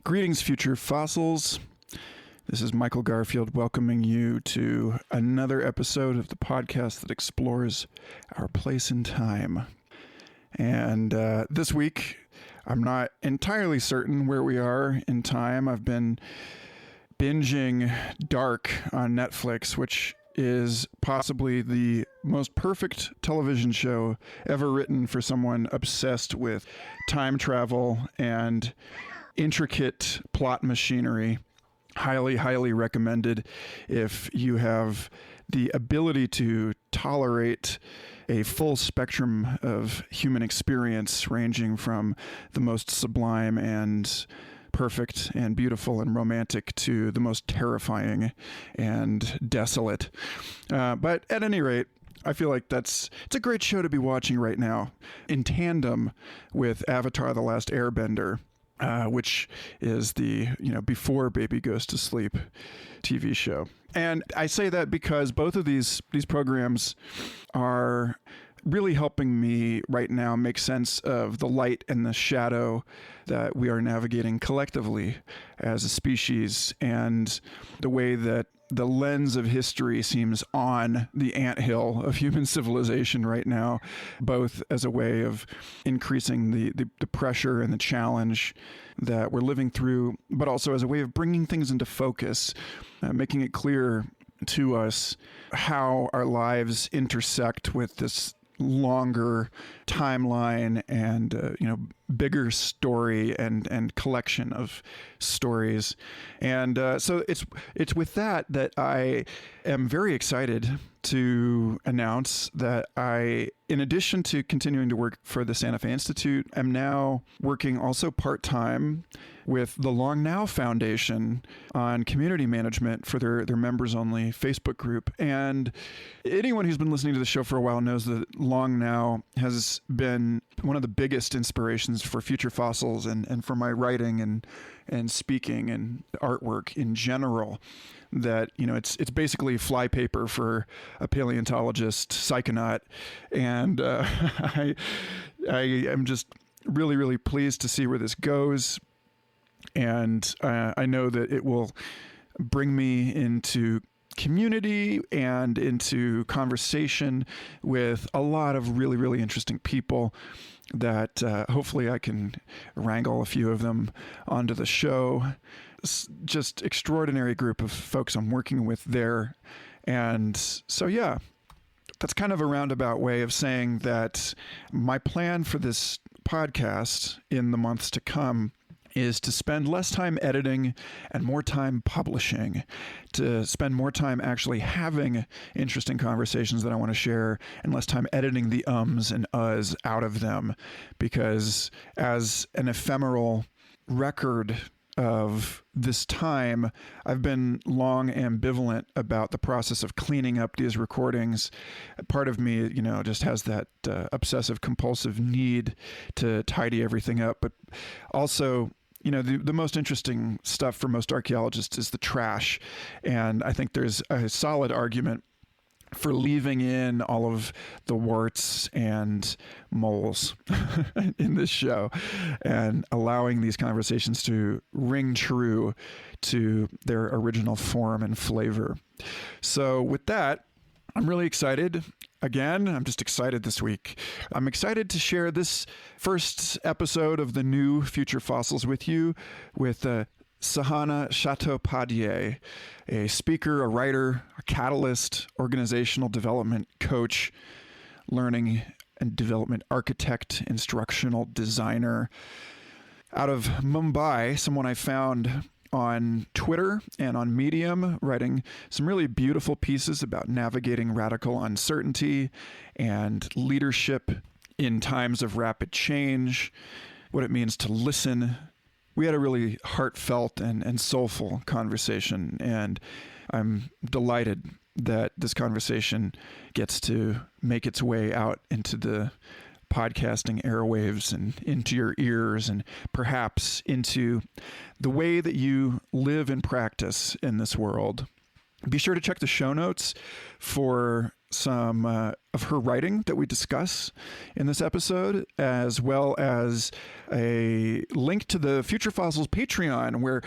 Greetings, future fossils. This is Michael Garfield welcoming you to another episode of the podcast that explores our place in time. And this week, I'm not entirely certain where we are in time. I've been binging Dark on Netflix, which is possibly the most perfect television show ever written for someone obsessed with time travel and intricate plot machinery. Highly, highly recommended if you have the ability to tolerate a full spectrum of human experience, ranging from the most sublime and perfect and beautiful and romantic to the most terrifying and desolate. But at any rate, I feel like it's a great show to be watching right now, in tandem with Avatar: The Last Airbender, which is the before baby goes to sleep TV show. And I say that because both of these programs are really helping me right now make sense of the light and the shadow that we are navigating collectively as a species, and the way that the lens of history seems on the anthill of human civilization right now, both as a way of increasing the pressure and the challenge that we're living through, but also as a way of bringing things into focus, making it clear to us how our lives intersect with this longer timeline and bigger story and collection of stories. And so it's with that I am very excited to announce that I, in addition to continuing to work for the Santa Fe Institute, am now working also part-time with the Long Now Foundation on community management for their members-only Facebook group. And anyone who's been listening to the show for a while knows that Long Now has been one of the biggest inspirations for Future Fossils and for my writing and speaking and artwork in general. That, it's basically flypaper for a paleontologist, psychonaut. And I am just really, really pleased to see where this goes. And I know that it will bring me into community and into conversation with a lot of really, really interesting people that hopefully I can wrangle a few of them onto the show. Just extraordinary group of folks I'm working with there. And so, yeah, that's kind of a roundabout way of saying that my plan for this podcast in the months to come is to spend less time editing and more time publishing, to spend more time actually having interesting conversations that I want to share and less time editing the ums and uhs out of them. Because as an ephemeral record of this time, I've been long ambivalent about the process of cleaning up these recordings. Part of me, just has that obsessive compulsive need to tidy everything up, but also, the most interesting stuff for most archaeologists is the trash. And I think there's a solid argument for leaving in all of the warts and moles in this show and allowing these conversations to ring true to their original form and flavor. So with that, I'm really excited. Again, I'm just excited this week. I'm excited to share this first episode of the new Future Fossils with you with Sahana Chattopadhyay, a speaker, a writer, a catalyst, organizational development coach, learning and development architect, instructional designer out of Mumbai, someone I found on Twitter and on Medium, writing some really beautiful pieces about navigating radical uncertainty and leadership in times of rapid change, what it means to listen. We had a really heartfelt and soulful conversation, and I'm delighted that this conversation gets to make its way out into the podcasting airwaves and into your ears and perhaps into the way that you live and practice in this world. Be sure to check the show notes for some of her writing that we discuss in this episode, as well as a link to the Future Fossils Patreon, where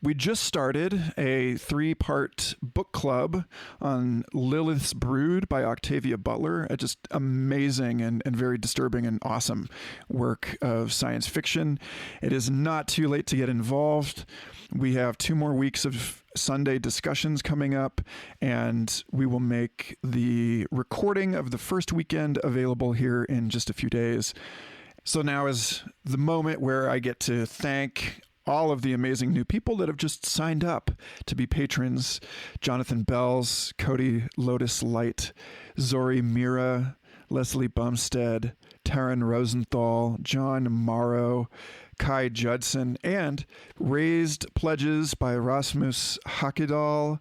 we just started a 3-part book club on Lilith's Brood by Octavia Butler, a just amazing and very disturbing and awesome work of science fiction. It is not too late to get involved. We have 2 more weeks of Sunday discussions coming up, and we will make the recording of the first weekend available here in just a few days. So now is the moment where I get to thank all of the amazing new people that have just signed up to be patrons: Jonathan Bells, Cody Lotus Light, Zori Mira, Leslie Bumstead, Taryn Rosenthal, John Morrow, Kai Judson, and raised pledges by Rasmus Hakidal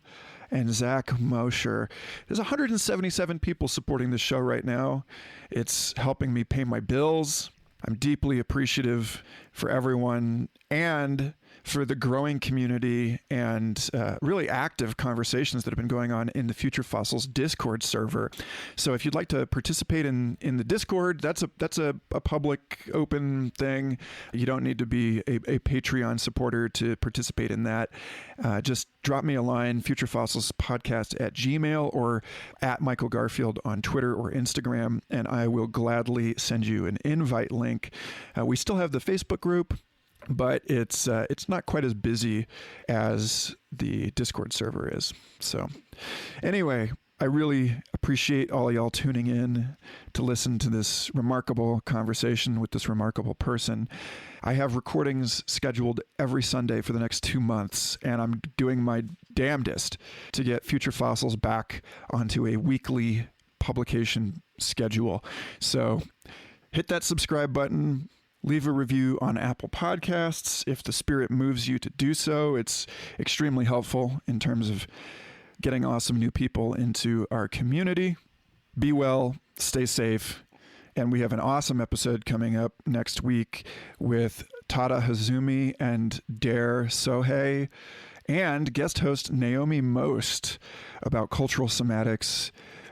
and Zach Mosher. There's 177 people supporting this show right now. It's helping me pay my bills. I'm deeply appreciative for everyone and for the growing community and really active conversations that have been going on in the Future Fossils Discord server. So if you'd like to participate in the Discord, that's a public, open thing. You don't need to be a Patreon supporter to participate in that. Just drop me a line, futurefossilspodcast@gmail or at Michael Garfield on Twitter or Instagram, and I will gladly send you an invite link. We still have the Facebook group, but it's not quite as busy as the Discord server is. So anyway, I really appreciate all y'all tuning in to listen to this remarkable conversation with this remarkable person. I have recordings scheduled every Sunday for the next 2 months, and I'm doing my damnedest to get Future Fossils back onto a weekly publication schedule. So hit that subscribe button. Leave a review on Apple Podcasts if the spirit moves you to do so. It's extremely helpful in terms of getting awesome new people into our community. Be well, stay safe, and we have an awesome episode coming up next week with Tada Hazumi and Dare Sohei and guest host Naomi Most about cultural somatics,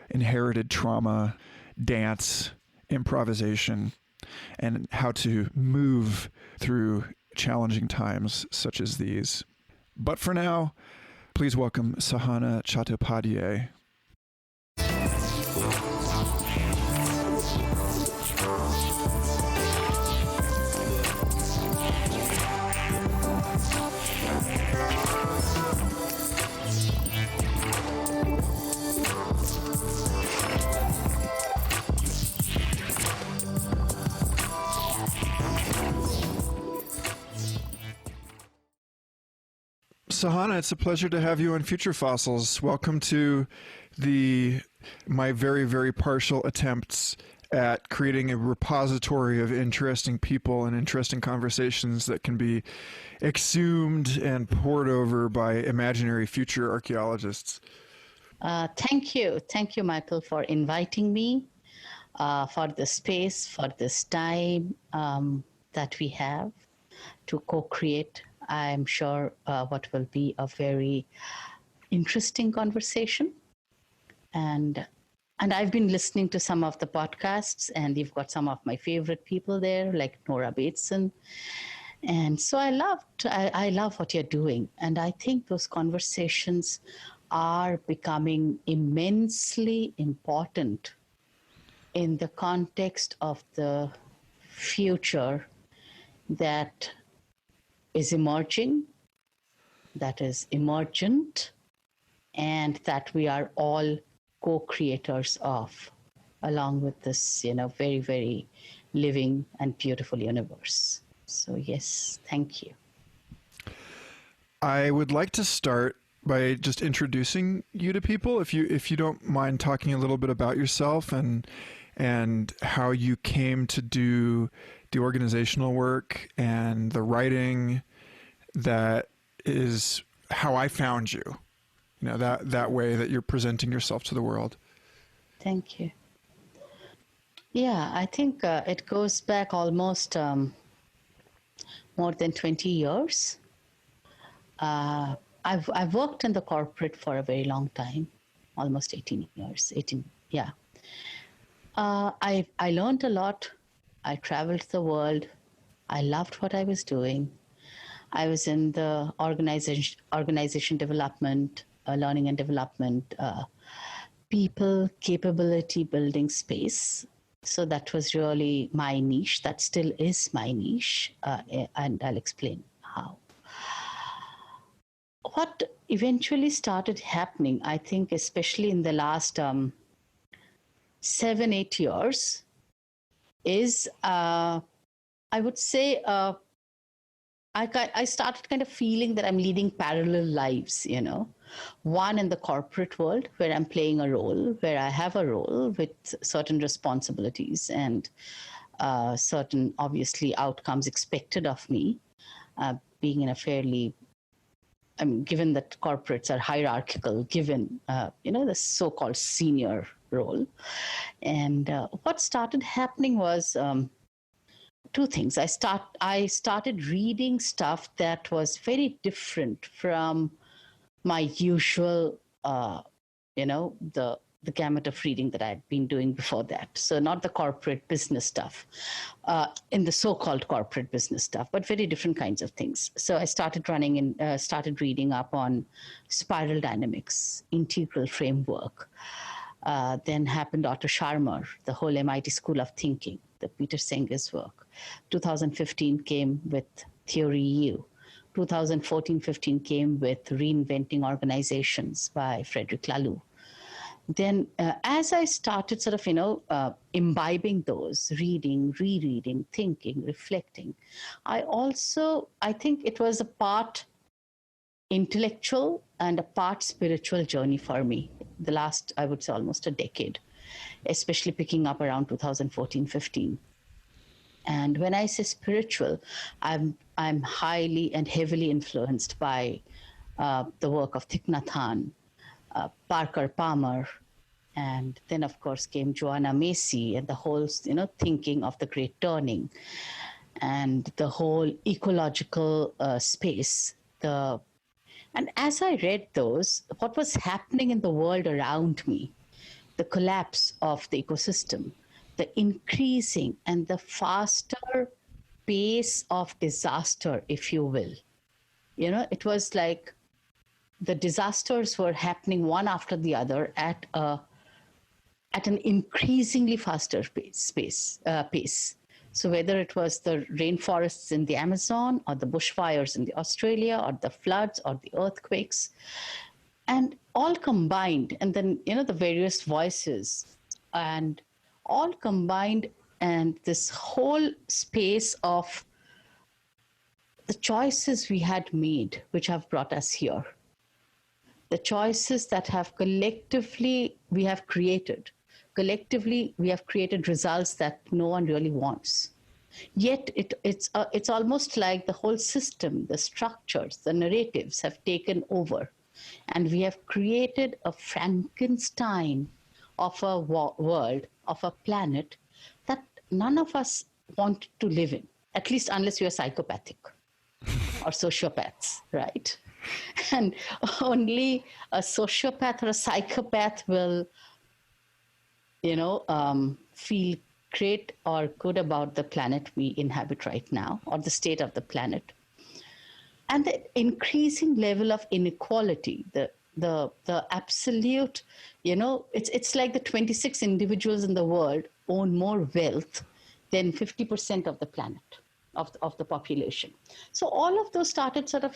inherited trauma, dance, improvisation, and how to move through challenging times such as these. But for now, please welcome Sahana Chattopadhyay. Sahana, it's a pleasure to have you on Future Fossils. Welcome to my very, very partial attempts at creating a repository of interesting people and interesting conversations that can be exhumed and pored over by imaginary future archaeologists. Thank you. Thank you, Michael, for inviting me, for the space, for this time that we have to co-create. I'm sure what will be a very interesting conversation. And I've been listening to some of the podcasts, and you've got some of my favorite people there, like Nora Bateson. And so I love what you're doing. And I think those conversations are becoming immensely important in the context of the future that is emerging, that is emergent, and that we are all co-creators of, along with this, very, very living and beautiful universe. So yes, thank you. I would like to start by just introducing you to people, if you don't mind talking a little bit about yourself and how you came to do the organizational work and the writing that is how I found you, that way that you're presenting yourself to the world. Thank you. Yeah, I think it goes back almost more than 20 years. I've worked in the corporate for a very long time, almost 18 Yeah. I learned a lot. I traveled the world. I loved what I was doing. I was in the organization development, learning and development, people capability building space. So that was really my niche. That still is my niche, and I'll explain how. What eventually started happening, I think, especially in the last 7, 8 years, is I would say I started kind of feeling that I'm leading parallel lives, one in the corporate world where I'm playing a role, where I have a role with certain responsibilities and certain, obviously, outcomes expected of me, being in a fairly, I mean, given that corporates are hierarchical, given, the so-called senior role. And what started happening was two things. I started reading stuff that was very different from my usual, the gamut of reading that I'd been doing before that. So not the corporate business stuff, in the so-called corporate business stuff, but very different kinds of things. So I started started reading up on spiral dynamics, integral framework. Then happened Otto Scharmer, the whole MIT School of Thinking, the Peter Senger's work. 2015 came with Theory U. 2014-15 came with Reinventing Organizations by Frederick Laloux. Then as I started sort of, imbibing those, reading, rereading, thinking, reflecting, I think it was a part intellectual and a part spiritual journey for me. The last, I would say, almost a decade, especially picking up around 2014-15. And when I say spiritual, I'm highly and heavily influenced by the work of Thich Nhat Hanh, Parker Palmer, and then of course came Joanna Macy and the whole thinking of the Great Turning and the whole ecological space. And as I read those, what was happening in the world around me, the collapse of the ecosystem, the increasing and the faster pace of disaster, if you will. It was like the disasters were happening one after the other at an increasingly faster pace. So whether it was the rainforests in the Amazon or the bushfires in the Australia or the floods or the earthquakes, and all combined, and then, the various voices, and all combined, and this whole space of the choices we had made, which have brought us here, the choices that have collectively we have created results that no one really wants. Yet it's almost like the whole system, the structures, the narratives have taken over, and we have created a Frankenstein of a world, of a planet that none of us want to live in, at least unless you are psychopathic or sociopaths, right? And only a sociopath or a psychopath will, feel great or good about the planet we inhabit right now, or the state of the planet. And the increasing level of inequality, the absolute, it's like the 26 individuals in the world own more wealth than 50% of the planet, of the population. So all of those started sort of,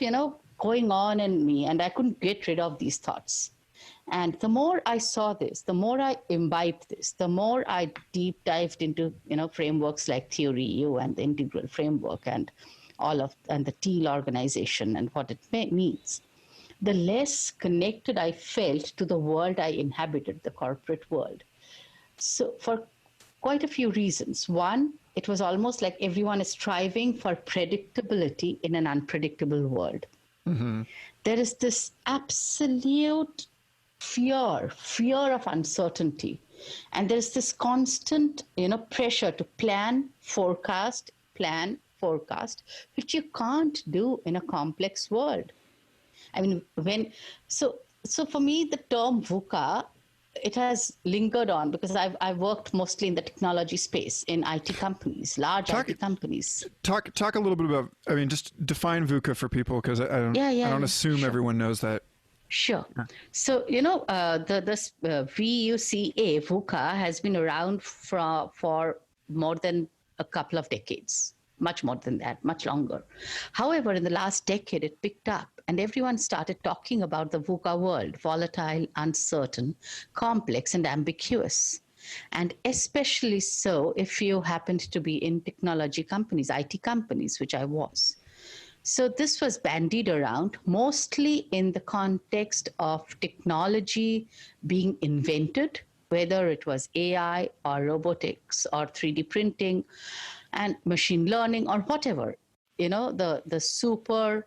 going on in me, and I couldn't get rid of these thoughts. And the more I saw this, the more I imbibed this, the more I deep dived into, frameworks like Theory U and the integral framework and the Teal organization and what it means, the less connected I felt to the world I inhabited, the corporate world. So for quite a few reasons. One, it was almost like everyone is striving for predictability in an unpredictable world. Mm-hmm. There is this absolute fear of uncertainty. And there's this constant, pressure to plan, forecast, which you can't do in a complex world. I mean, so for me, the term VUCA it has lingered on because I've worked mostly in the technology space in IT companies, large IT companies. Talk a little bit about. I mean, just define VUCA for people, because I don't assume sure. everyone knows that. Sure. So this VUCA has been around for more than a couple of decades. Much more than that, much longer. However, in the last decade, it picked up and everyone started talking about the VUCA world: volatile, uncertain, complex, and ambiguous. And especially so if you happened to be in technology companies, IT companies, which I was. So this was bandied around mostly in the context of technology being invented, whether it was AI or robotics or 3D printing and machine learning or whatever, the super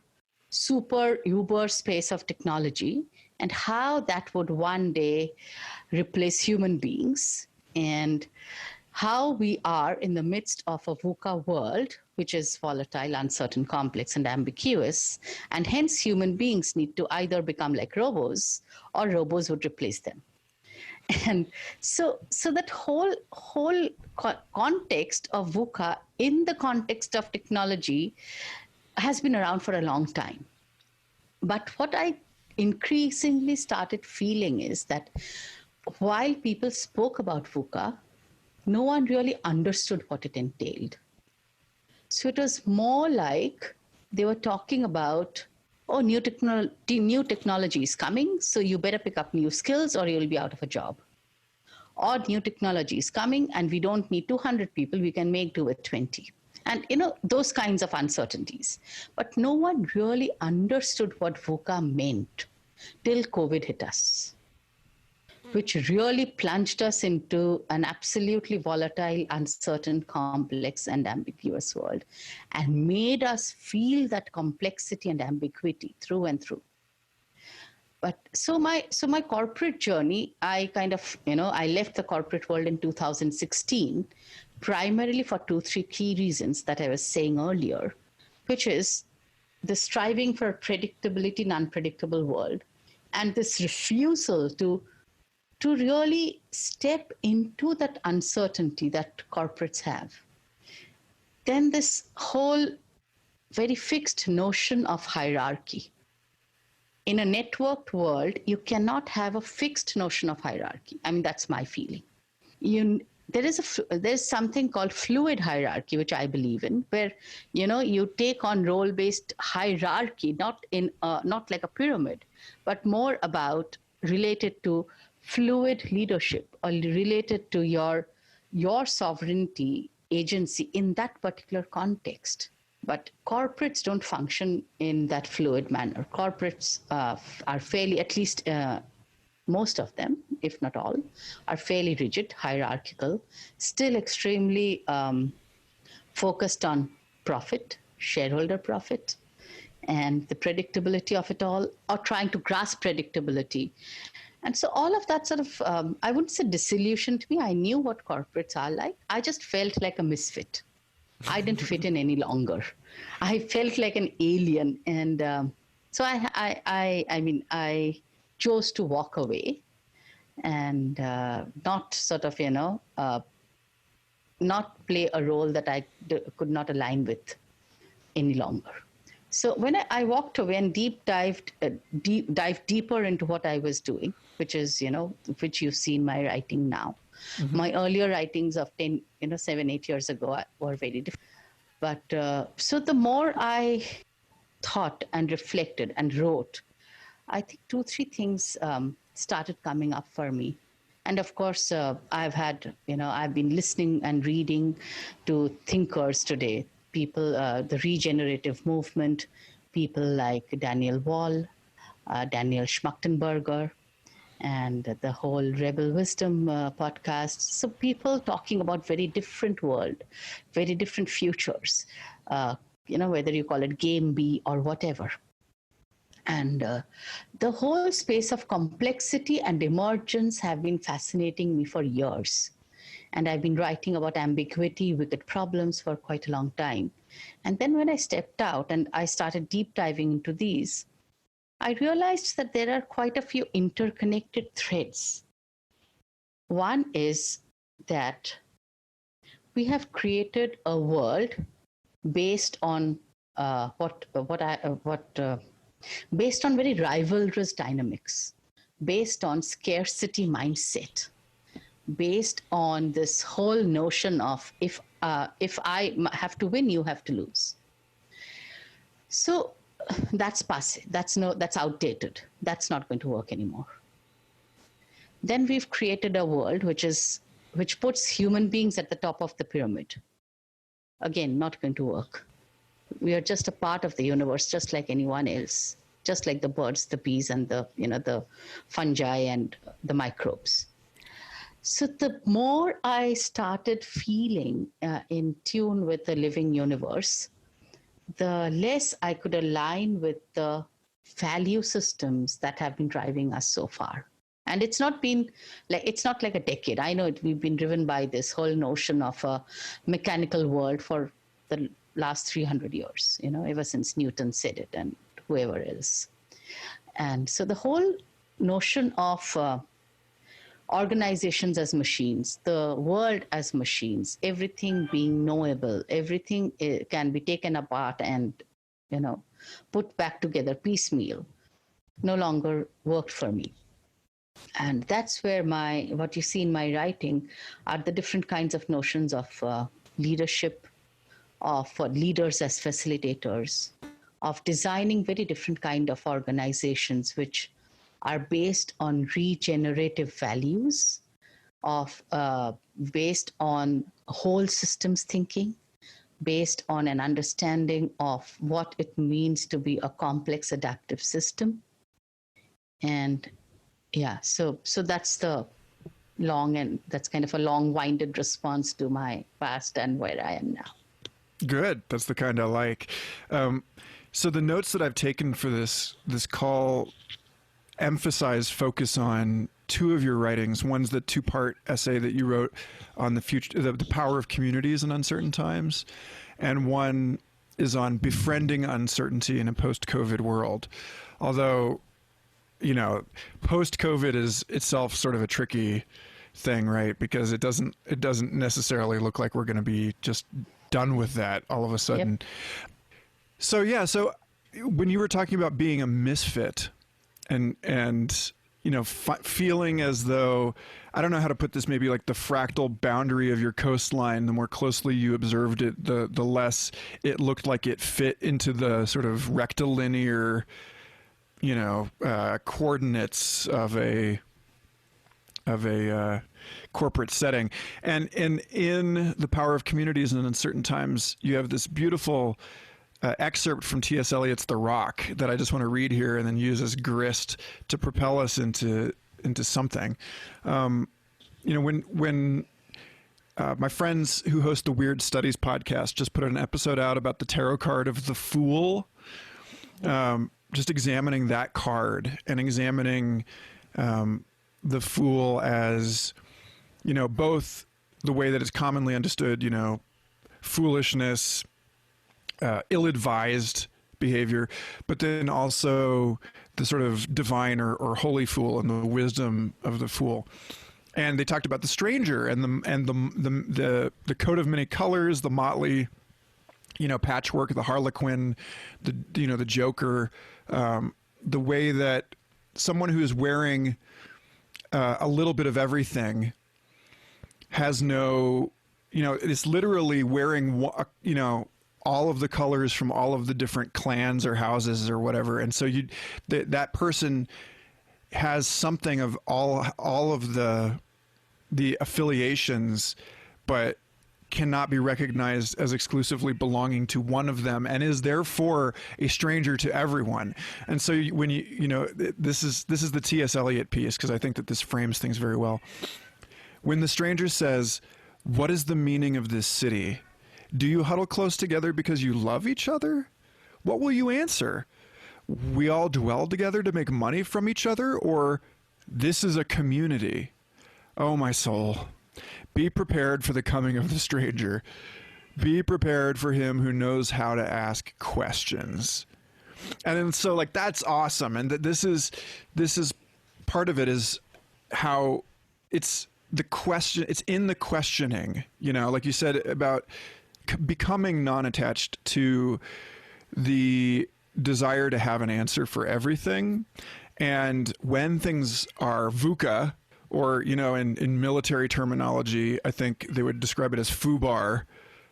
uber space of technology, and how that would one day replace human beings, and how we are in the midst of a VUCA world, which is volatile, uncertain, complex, and ambiguous, and hence human beings need to either become like robots or robots would replace them. And so that whole context of VUCA in the context of technology has been around for a long time. But what I increasingly started feeling is that while people spoke about VUCA, no one really understood what it entailed. So it was more like they were talking about, oh, new technology is coming, so you better pick up new skills or you'll be out of a job. Or new technology is coming and we don't need 200 people, we can make do with 20. And, those kinds of uncertainties. But no one really understood what VUCA meant till COVID hit us, which really plunged us into an absolutely volatile, uncertain, complex, and ambiguous world, and made us feel that complexity and ambiguity through and through. But so my corporate journey, I kind of, I left the corporate world in 2016, primarily for 2-3 key reasons that I was saying earlier, which is the striving for a predictability in an unpredictable world, and this refusal to really step into that uncertainty that corporates have. Then this whole very fixed notion of hierarchy. In a networked world, you cannot have a fixed notion of hierarchy. I mean, that's my feeling. There's something called fluid hierarchy, which I believe in, where you take on role-based hierarchy, not like a pyramid, but more about related to fluid leadership or related to your sovereignty, agency in that particular context. But corporates don't function in that fluid manner. Corporates are fairly, at least most of them, if not all, are fairly rigid, hierarchical, still extremely focused on profit, shareholder profit, and the predictability of it all, or trying to grasp predictability. And so all of that sort of, I wouldn't say disillusioned me. I knew what corporates are like. I just felt like a misfit. I didn't fit in any longer. I felt like an alien. And so I chose to walk away and not sort of, not play a role that I could not align with any longer. So when I walked away and dived deeper into what I was doing, which is, which you see in my writing now. Mm-hmm. My earlier writings of 7-8 years ago were very different. But so the more I thought and reflected and wrote, I think 2-3 things started coming up for me. And of course, I've been listening and reading to thinkers today, people, the regenerative movement, people like Daniel Wall, Daniel Schmachtenberger, and the whole Rebel Wisdom podcast. So people talking about very different world, very different futures, whether you call it game B or whatever. And the whole space of complexity and emergence have been fascinating me for years. And I've been writing about ambiguity, wicked problems for quite a long time. And then when I stepped out and I started deep diving into these, I realized that there are quite a few interconnected threads One is that we have created a world based on based on very rivalrous dynamics, based on scarcity mindset, based on this whole notion of if I have to win, you have to lose. So that's passe. That's outdated. That's not going to work anymore. Then we've created a world which puts human beings at the top of the pyramid. Again, not going to work. We are just a part of the universe, just like anyone else, just like the birds, the bees, and the fungi and the microbes. So the more I started feeling in tune with the living universe, the less I could align with the value systems that have been driving us so far. And it's not like a decade. I know we've been driven by this whole notion of a mechanical world for the last 300 years, ever since Newton said it and whoever else. And so the whole notion of organizations as machines, the world as machines, everything being knowable, everything can be taken apart and, put back together piecemeal, no longer worked for me. And that's where what you see in my writing are the different kinds of notions of leadership, of leaders as facilitators, of designing very different kind of organizations which are based on regenerative values, of based on whole systems thinking, based on an understanding of what it means to be a complex adaptive system. And so that's that's kind of a long-winded response to my past and where I am now. Good. That's the kind I like. So the notes that I've taken for this call emphasize focus on two of your writings. One's the two-part essay that you wrote on the power of communities in uncertain times, and one is on befriending uncertainty in a post-COVID world. Although, post-COVID is itself sort of a tricky thing, right? Because it doesn't necessarily look like we're going to be just done with that all of a sudden. Yep. So when you were talking about being a misfit and feeling as though, I don't know how to put this, maybe like the fractal boundary of your coastline, the more closely you observed it, the less it looked like it fit into the sort of rectilinear coordinates of a corporate setting. And in The Power of Communities in Uncertain Times, you have this beautiful excerpt from T.S. Eliot's The Rock that I just want to read here and then use as grist to propel us into something. When my friends who host the Weird Studies podcast just put an episode out about the tarot card of the Fool, just examining that card and examining the Fool as, both the way that it's commonly understood, foolishness, ill-advised behavior, but then also the sort of divine or holy fool and the wisdom of the fool. And they talked about the stranger and the coat of many colors, the motley, patchwork, the harlequin, the Joker, the way that someone who is wearing a little bit of everything has no, it's literally wearing, all of the colors from all of the different clans or houses or whatever. And so that person has something of all of the affiliations, but cannot be recognized as exclusively belonging to one of them, and is therefore a stranger to everyone. And so when this is the T.S. Eliot piece, because I think that this frames things very well. When the stranger says, "What is the meaning of this city? Do you huddle close together because you love each other?" What will you answer? "We all dwell together to make money from each other," or "This is a community"? Oh, my soul. Be prepared for the coming of the stranger. Be prepared for him who knows how to ask questions. And then, so that's awesome. And this is part of it, is how it's the question, it's in the questioning, like you said about becoming non-attached to the desire to have an answer for everything. And when things are VUCA, or, in military terminology, I think they would describe it as FUBAR.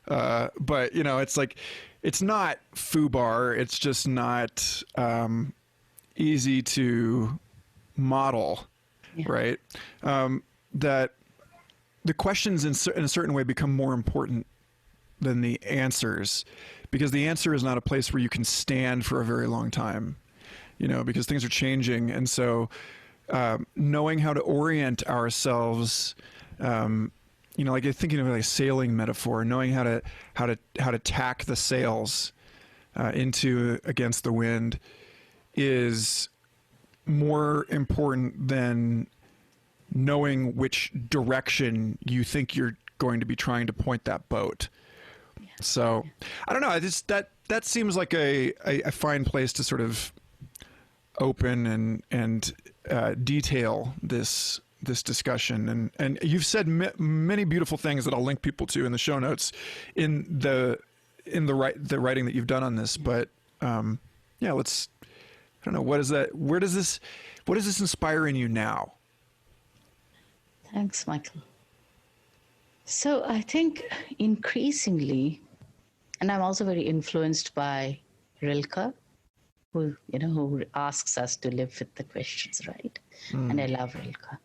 But, it's like, it's not FUBAR. It's just not easy to model, right? That the questions in a certain way become more important than the answers, because the answer is not a place where you can stand for a very long time, because things are changing. And so knowing how to orient ourselves, like thinking of like a sailing metaphor, knowing how to tack the sails into against the wind is more important than knowing which direction you think you're going to be trying to point that boat. So I don't know. I just that seems like a fine place to sort of open and detail this discussion. And you've said many beautiful things that I'll link people to in the show notes in the writing that you've done on this. But let's. I don't know, what is that? What does this inspire in you now? Thanks, Michael. So I think increasingly, and I'm also very influenced by Rilke, who asks us to live with the questions, right? And I love Rilke.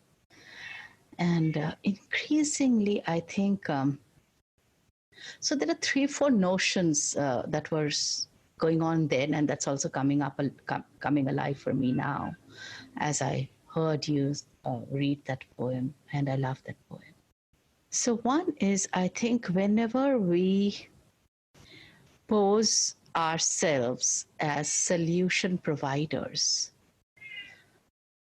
And increasingly, I think, so there are 3-4 notions that were going on then, and that's also coming alive for me now, as I heard you read that poem, and I love that poem. So one is, I think, whenever we pose ourselves as solution providers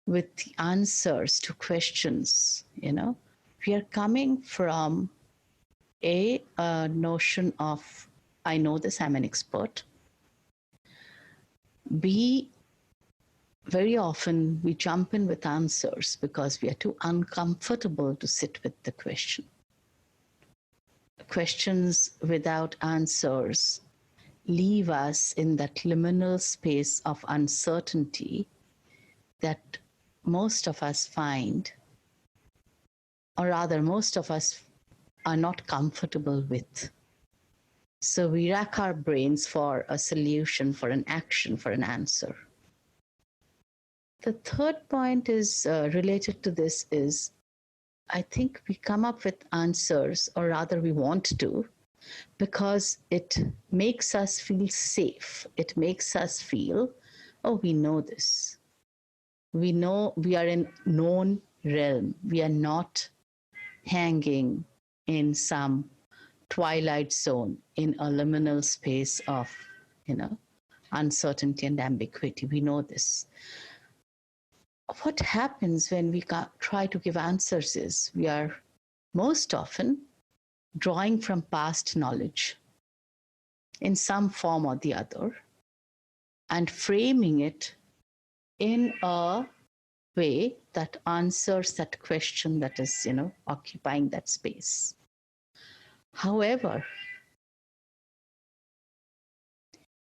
with the answers to questions, we are coming from a notion of, I know this, I'm an expert. B, very often we jump in with answers because we are too uncomfortable to sit with the question. Questions without answers leave us in that liminal space of uncertainty that most of us find, or rather most of us are not comfortable with. So we rack our brains for a solution, for an action, for an answer. The third point is related to this is, I think we come up with answers, or rather we want to, because it makes us feel safe. It makes us feel, oh, we know this. We know we are in known realm. We are not hanging in some twilight zone, in a liminal space of, uncertainty and ambiguity. We know this. What happens when we try to give answers is we are most often drawing from past knowledge in some form or the other and framing it in a way that answers that question that is, occupying that space. However,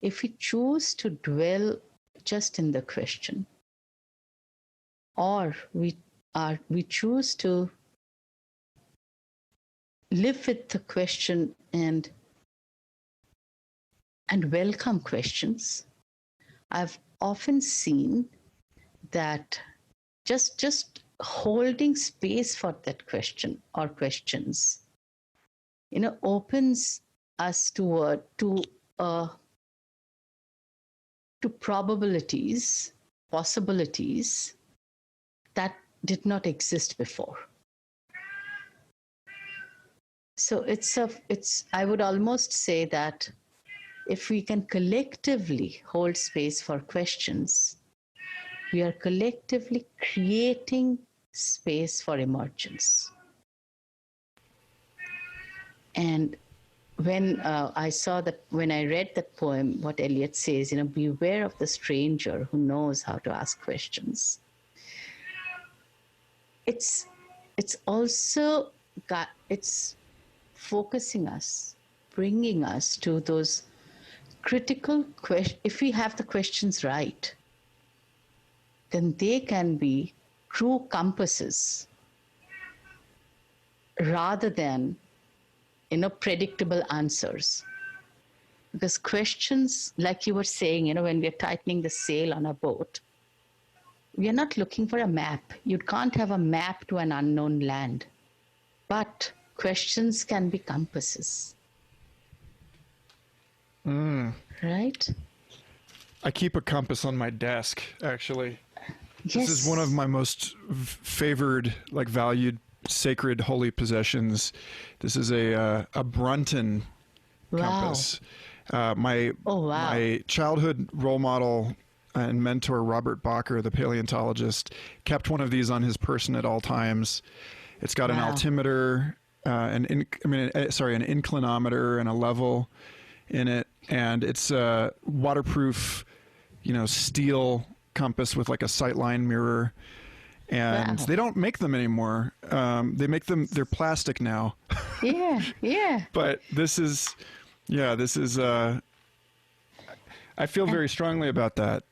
if we choose to dwell just in the question, or we choose to live with the question and welcome questions, I've often seen that just holding space for that question or questions, opens us to probabilities, possibilities that did not exist before. So I would almost say that if we can collectively hold space for questions, we are collectively creating space for emergence. And when when I read that poem, what Eliot says, beware of the stranger who knows how to ask questions. It's it's also it's focusing us, bringing us to those critical questions. If we have the questions right, then they can be true compasses rather than, predictable answers. Because questions, like you were saying, when we're tightening the sail on a boat, we are not looking for a map. You can't have a map to an unknown land. But questions can be compasses. Right? I keep a compass on my desk, actually. Yes. This is one of my most favored, valued, sacred, holy possessions. This is a Brunton compass. My childhood role model and mentor, Robert Bacher, the paleontologist, kept one of these on his person at all times. It's got an altimeter, an inclinometer and a level in it, and it's a waterproof, steel compass with a sightline mirror. And they don't make them anymore. They're plastic now. Yeah. But this is I feel very strongly about that,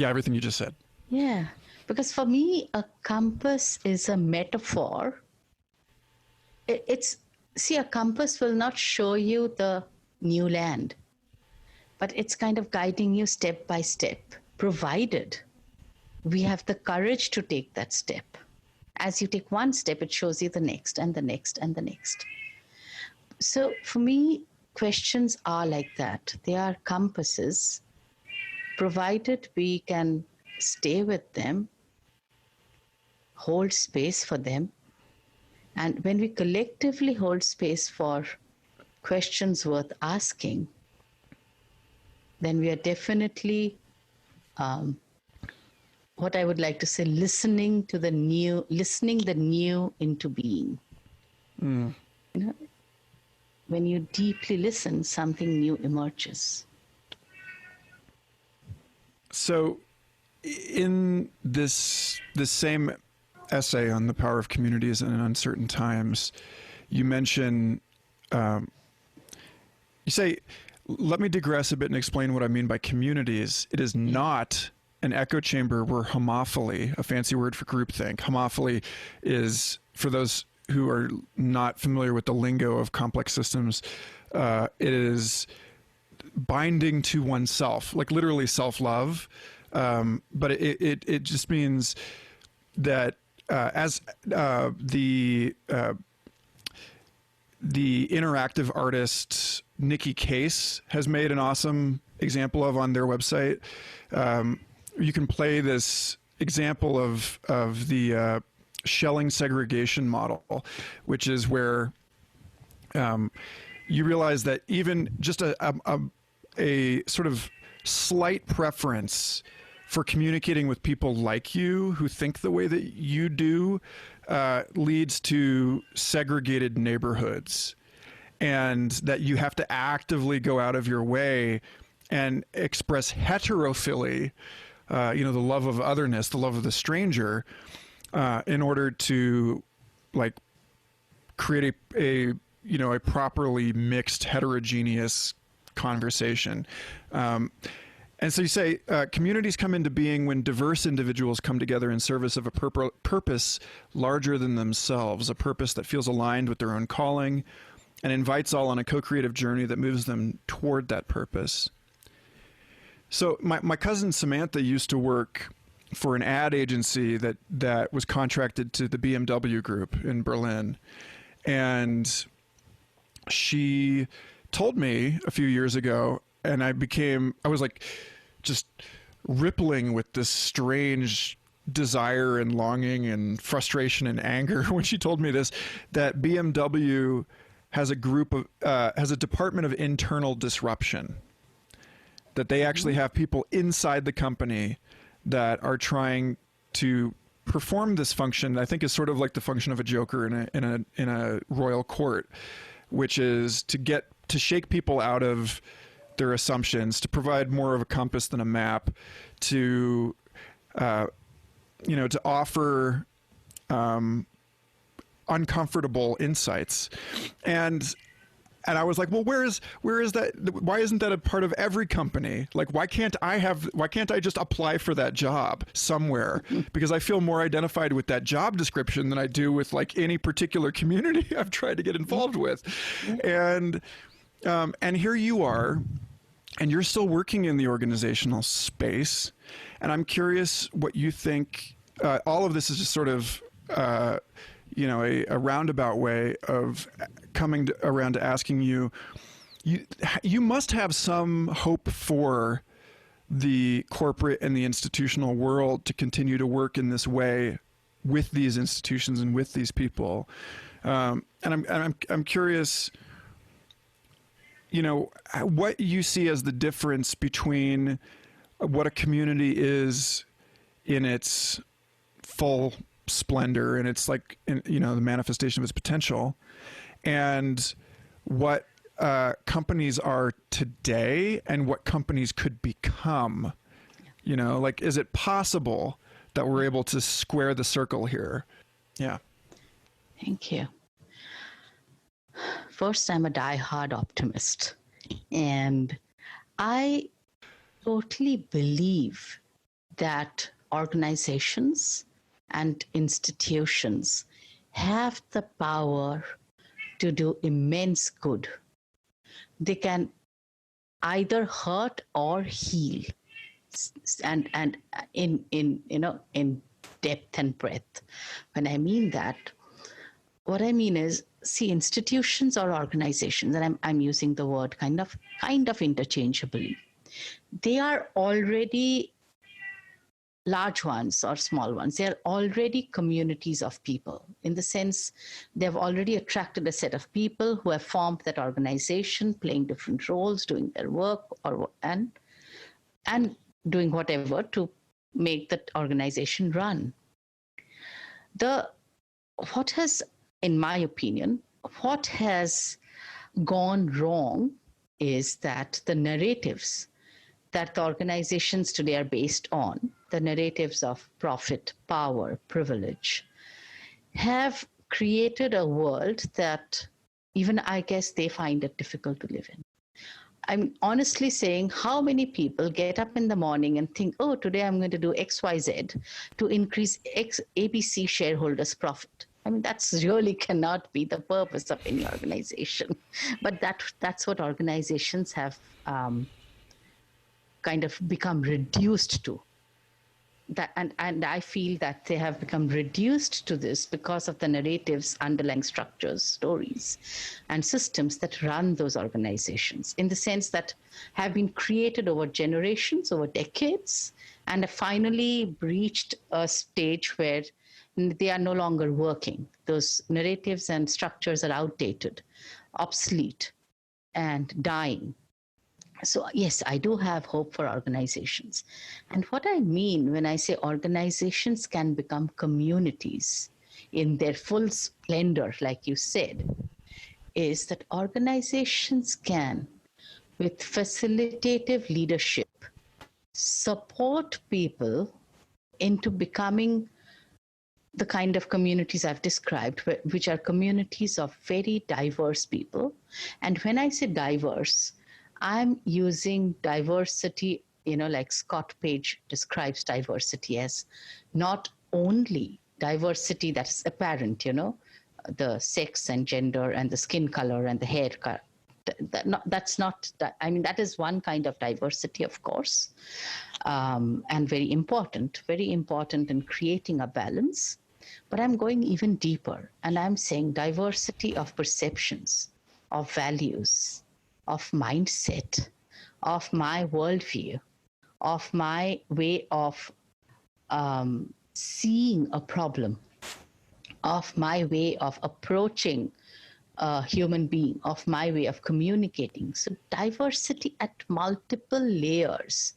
everything you just said. Yeah, because for me, a compass is a metaphor. A compass will not show you the new land, but it's kind of guiding you step by step, provided we have the courage to take that step. As you take one step, it shows you the next and the next and the next. So for me, questions are like that. They are compasses, provided we can stay with them, hold space for them. And when we collectively hold space for questions worth asking, then we are definitely, what I would like to say, listening the new into being. When you deeply listen, something new emerges. So in this same essay on the power of communities in uncertain times, you mention, you say, let me digress a bit and explain what I mean by communities. It is not an echo chamber where homophily, a fancy word for groupthink, homophily is, for those who are not familiar with the lingo of complex systems, it is binding to oneself, literally self-love. But it just means that as the interactive artist Nikki Case has made an awesome example of on their website, you can play this example of the Schelling segregation model, which is where you realize that even just a sort of slight preference for communicating with people like you who think the way that you do leads to segregated neighborhoods, and that you have to actively go out of your way and express heterophily, the love of otherness, the love of the stranger, in order to create a properly mixed heterogeneous conversation. And so you say communities come into being when diverse individuals come together in service of a purpose larger than themselves, a purpose that feels aligned with their own calling and invites all on a co-creative journey that moves them toward that purpose. So my cousin Samantha used to work for an ad agency that was contracted to the BMW Group in Berlin. And she told me a few years ago, and I was just rippling with this strange desire and longing and frustration and anger when she told me this, that BMW has a department of internal disruption, that they actually have people inside the company that are trying to perform this function. I think is sort of like the function of a joker in a royal court, which is to shake people out of their assumptions, to provide more of a compass than a map, to to offer uncomfortable insights. And I was like, well, where is that? Why isn't that a part of every company? Like, why can't I just apply for that job somewhere? Because I feel more identified with that job description than I do with like any particular community I've tried to get involved with. And here you are, and you're still working in the organizational space. And I'm curious what you think. All of this is just sort of, a roundabout way of coming around to asking you must have some hope for the corporate and the institutional world to continue to work in this way with these institutions and with these people. And I'm curious, what you see as the difference between what a community is in its full splendor and it's like, the manifestation of its potential, and what companies are today and what companies could become. Is it possible that we're able to square the circle here? Yeah. Thank you. First, I'm a diehard optimist, and I totally believe that organizations and institutions have the power to do immense good. They can either hurt or heal, and in depth and breadth. When I mean that, what I mean is, see, institutions or organizations, and I'm using the word kind of interchangeably, they are already large ones or small ones. They are already communities of people, in the sense they've already attracted a set of people who have formed that organization, playing different roles, doing their work, and doing whatever to make that organization run. In my opinion, what has gone wrong is that the narratives that the organizations today are based on, the narratives of profit, power, privilege, have created a world that even I guess they find it difficult to live in. I'm honestly saying, how many people get up in the morning and think, oh, today I'm going to do XYZ to increase ABC shareholders' profit? I mean, that's really cannot be the purpose of any organization. But that's what organizations have kind of become reduced to. That, and I feel that they have become reduced to this because of the narratives, underlying structures, stories, and systems that run those organizations, in the sense that have been created over generations, over decades, and have finally reached a stage where they are no longer working. Those narratives and structures are outdated, obsolete, and dying. So yes, I do have hope for organizations. And what I mean when I say organizations can become communities in their full splendor, like you said, is that organizations can, with facilitative leadership, support people into becoming the kind of communities I've described, which are communities of very diverse people. And when I say diverse, I'm using diversity, like Scott Page describes diversity as not only diversity that's apparent, the sex and gender and the skin color and the hair color. That's not, that is one kind of diversity, of course, and very important in creating a balance. But I'm going even deeper, and I'm saying diversity of perceptions, of values, of mindset, of my worldview, of my way of seeing a problem, of my way of approaching a human being, of my way of communicating. So diversity at multiple layers.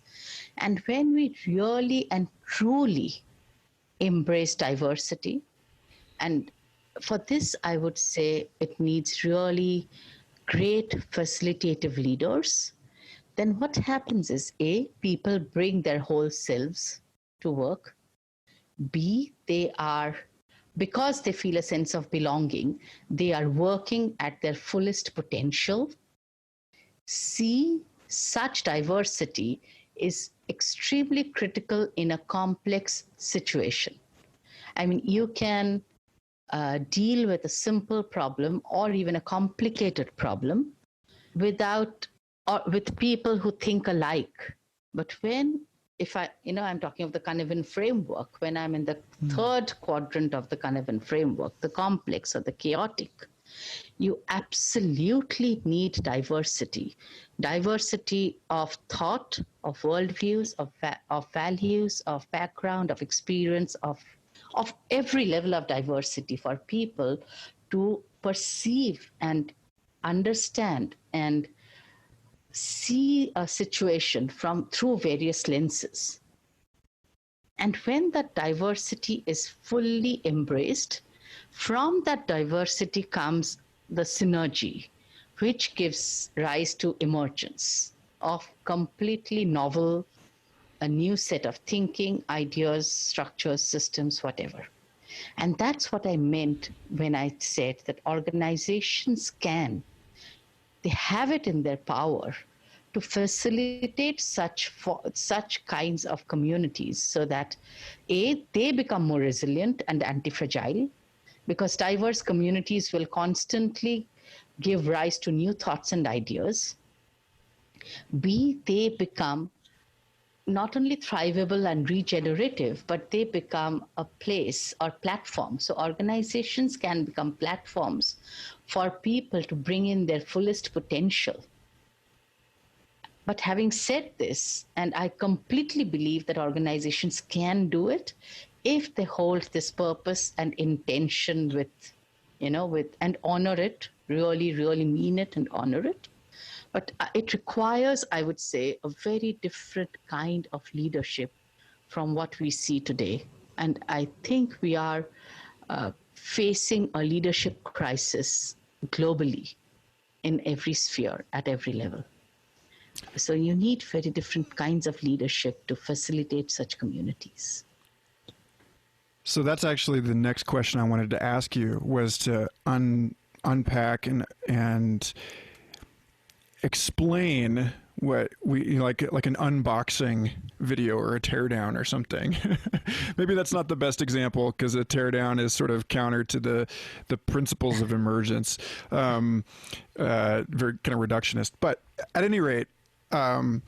And when we really and truly embrace diversity, and for this, I would say it needs really great facilitative leaders, then what happens is, A, people bring their whole selves to work. B, they are, because they feel a sense of belonging, they are working at their fullest potential. C, such diversity is extremely critical in a complex situation. I mean, you can deal with a simple problem or even a complicated problem without, or with people who think alike. But when, if I, I'm talking of the Canavan framework, when I'm in the third quadrant of the Canavan framework, the complex or the chaotic, you absolutely need diversity of thought, of worldviews, of values, of background, of experience, of every level of diversity for people to perceive and understand and see a situation through various lenses. And when that diversity is fully embraced, from that diversity comes the synergy, which gives rise to emergence of completely novel, a new set of thinking, ideas, structures, systems, whatever. And that's what I meant when I said that organizations they have it in their power to facilitate such kinds of communities so that they become more resilient and anti-fragile, because diverse communities will constantly give rise to new thoughts and ideas. B, they become not only thrivable and regenerative, but they become a place or platform. So organizations can become platforms for people to bring in their fullest potential. But having said this, and I completely believe that organizations can do it if they hold this purpose and intention with and honor it, really, really mean it and honor it. But it requires, I would say, a very different kind of leadership from what we see today. And I think we are facing a leadership crisis globally in every sphere, at every level. So you need very different kinds of leadership to facilitate such communities. So that's actually the next question I wanted to ask you, was to unpack and explain what we like an unboxing video or a teardown or something. Maybe that's not the best example, because a teardown is sort of counter to the principles of emergence, very kind of reductionist. But at any rate, I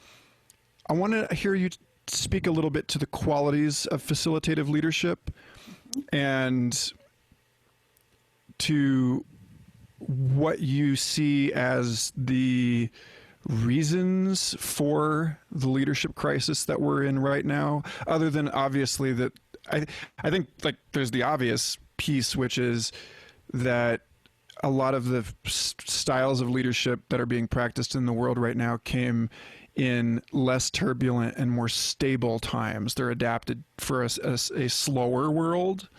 want to hear you speak a little bit to the qualities of facilitative leadership and to what you see as the reasons for the leadership crisis that we're in right now, other than obviously that I think like there's the obvious piece, which is that a lot of the styles of leadership that are being practiced in the world right now came in less turbulent and more stable times. They're adapted for a slower world.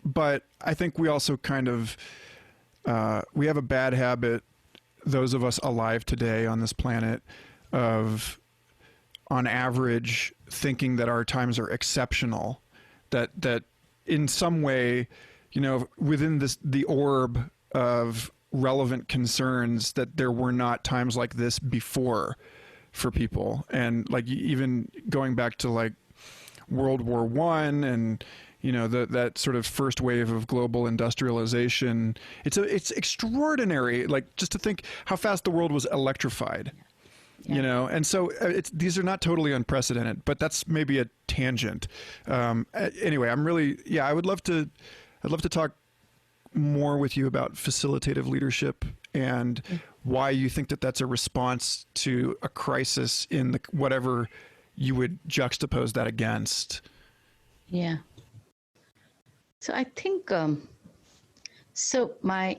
But I think we also kind of, we have a bad habit, those of us alive today on this planet, of on average thinking that our times are exceptional, that in some way, within the orb of relevant concerns, that there were not times like this before for people. And like even going back to like World War I and that sort of first wave of global industrialization, it's extraordinary, like just to think how fast the world was electrified. Yeah. And so these are not totally unprecedented, but that's maybe a tangent. Anyway, I'd love to talk more with you about facilitative leadership and why you think that that's a response to a crisis in whatever you would juxtapose that against. Yeah. So I think, so my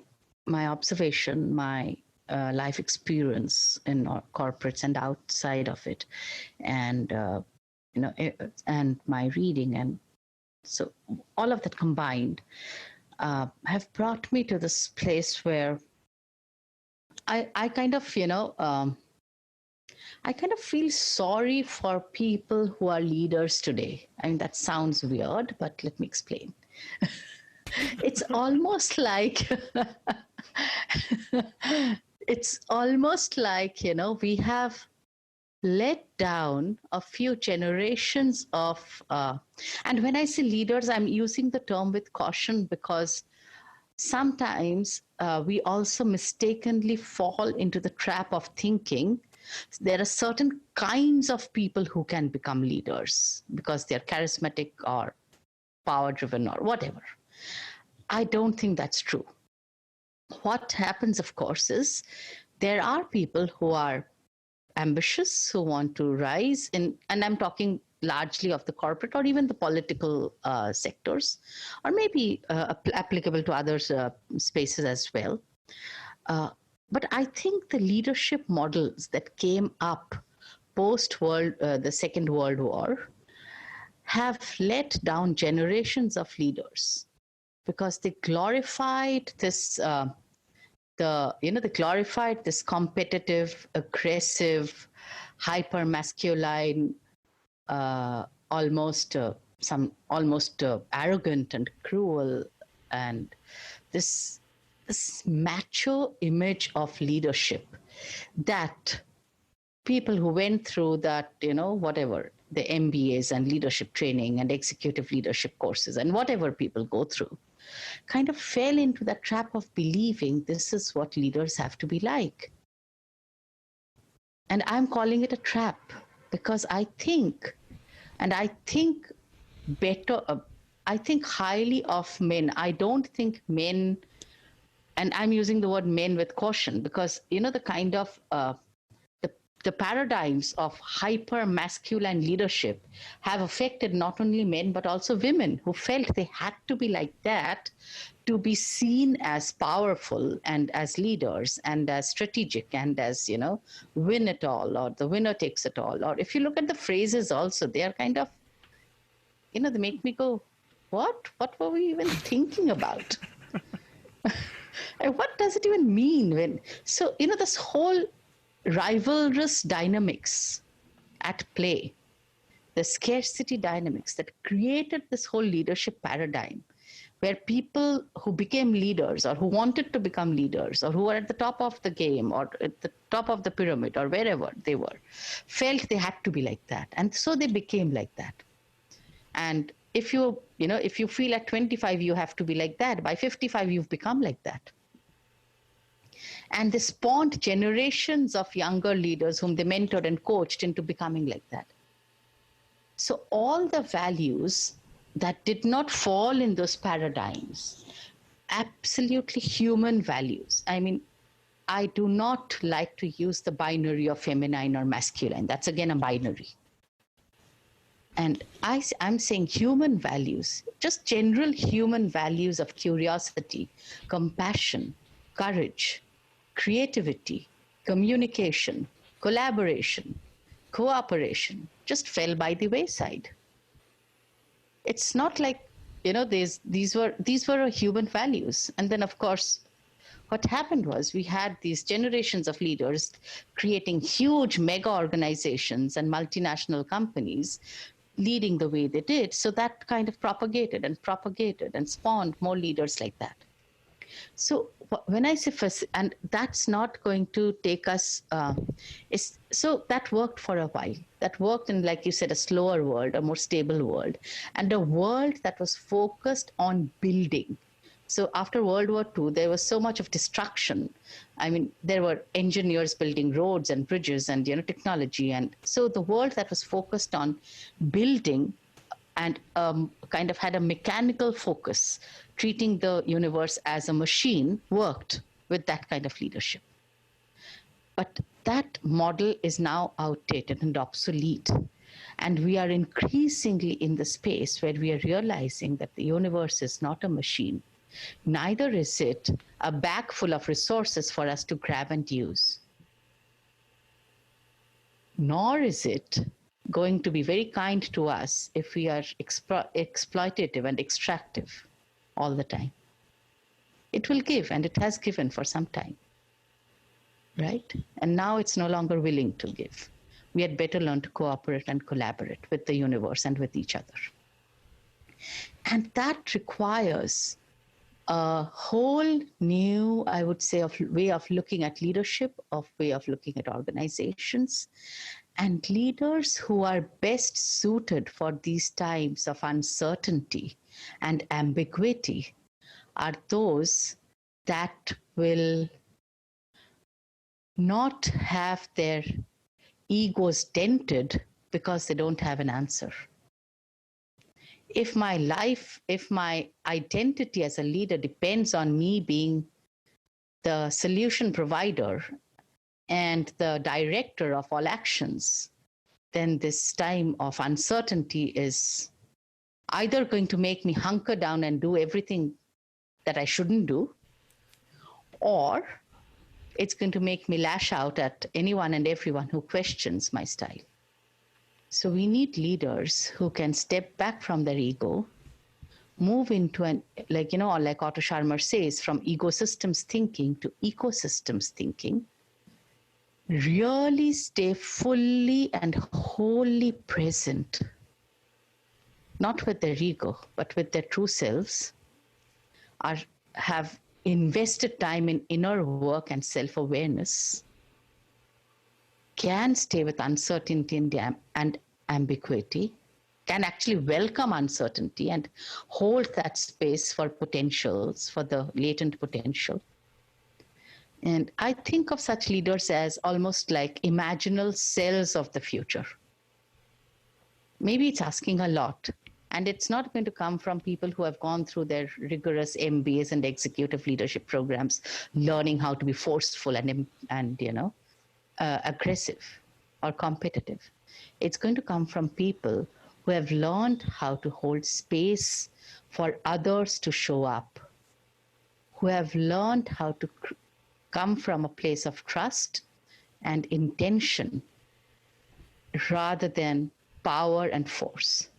observation, my life experience in corporates and outside of it, and and my reading, and so all of that combined have brought me to this place where I kind of I kind of feel sorry for people who are leaders today. I mean, that sounds weird, but let me explain. It's almost like it's almost like, we have let down a few generations of, and when I say leaders, I'm using the term with caution because sometimes we also mistakenly fall into the trap of thinking there are certain kinds of people who can become leaders because they're charismatic or power driven or whatever. I don't think that's true. What happens, of course, is there are people who are ambitious, who want to rise in, and I'm talking largely of the corporate or even the political sectors, or maybe applicable to other spaces as well. But I think the leadership models that came up post the Second World War have let down generations of leaders because they glorified this they glorified this competitive, aggressive, hyper masculine, almost arrogant and cruel, and this macho image of leadership that people who went through that, whatever, the MBAs and leadership training and executive leadership courses and whatever people go through, kind of fell into the trap of believing this is what leaders have to be like. And I'm calling it a trap because I think better, I think highly of men. I don't think men, and I'm using the word men with caution because, the kind of, the paradigms of hyper masculine leadership have affected not only men but also women who felt they had to be like that to be seen as powerful and as leaders and as strategic and as, win it all or the winner takes it all. Or if you look at the phrases also, they are kind of, they make me go, what were we even thinking about? And what does it even mean when, so, this whole rivalrous dynamics at play, the scarcity dynamics that created this whole leadership paradigm where people who became leaders or who wanted to become leaders or who were at the top of the game or at the top of the pyramid or wherever they were, felt they had to be like that. And so they became like that. And if you feel at 25 you have to be like that, by 55 you've become like that. And they spawned generations of younger leaders whom they mentored and coached into becoming like that. So all the values that did not fall in those paradigms, absolutely human values. I mean, I do not like to use the binary of feminine or masculine. That's again a binary. And I'm saying human values, just general human values of curiosity, compassion, courage, creativity, communication, collaboration, cooperation, just fell by the wayside. It's not like, these were human values. And then, of course, what happened was we had these generations of leaders creating huge mega organizations and multinational companies leading the way they did. So that kind of propagated and spawned more leaders like that. So when I say and that's not going to take us, so that worked for a while. That worked in, like you said, a slower world, a more stable world, and a world that was focused on building. So after World War II, there was so much of destruction. I mean, there were engineers building roads and bridges and, technology. And so the world that was focused on building and kind of had a mechanical focus, treating the universe as a machine, worked with that kind of leadership. But that model is now outdated and obsolete. And we are increasingly in the space where we are realizing that the universe is not a machine. Neither is it a bag full of resources for us to grab and use. Nor is it going to be very kind to us if we are exploitative and extractive all the time. It will give, and it has given for some time, right? And now it's no longer willing to give. we had better learn to cooperate and collaborate with the universe and with each other. And that requires a whole new, I would say, of way of looking at leadership, of way of looking at organizations, and leaders who are best suited for these times of uncertainty and ambiguity are those that will not have their egos dented because they don't have an answer. If my life, if my identity as a leader depends on me being the solution provider and the director of all actions, then this time of uncertainty is either going to make me hunker down and do everything that I shouldn't do, or it's going to make me lash out at anyone and everyone who questions my style. So we need leaders who can step back from their ego, move into an, like Otto Scharmer says, from ecosystems thinking to ecosystems thinking, really stay fully and wholly present, not with their ego, but with their true selves, have invested time in inner work and self-awareness, can stay with uncertainty and ambiguity, can actually welcome uncertainty and hold that space for potentials, for the latent potential. And I think of such leaders as almost like imaginal cells of the future. Maybe it's asking a lot, and it's not going to come from people who have gone through their rigorous MBAs and executive leadership programs, learning how to be forceful and aggressive or competitive. It's going to come from people who have learned how to hold space for others to show up, who have learned how to come from a place of trust and intention rather than power and force.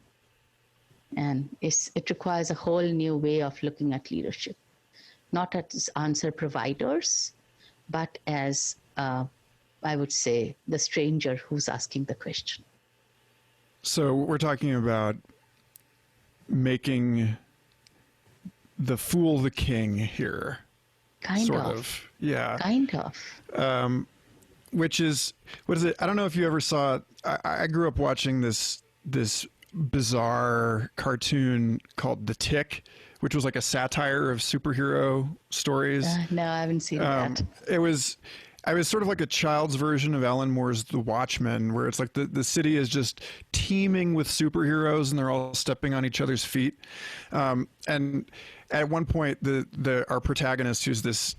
And it requires a whole new way of looking at leadership, not as answer providers, but as, I would say, the stranger who's asking the question. So we're talking about making the fool the king here. Kind sort of. Yeah. Kind of. Which is, what is it? I don't know if you ever saw, I grew up watching this bizarre cartoon called The Tick, which was like a satire of superhero stories. No, I haven't seen that. I was sort of like a child's version of Alan Moore's The Watchmen, where it's like the city is just teeming with superheroes and they're all stepping on each other's feet. And at one point, our protagonist, who's this,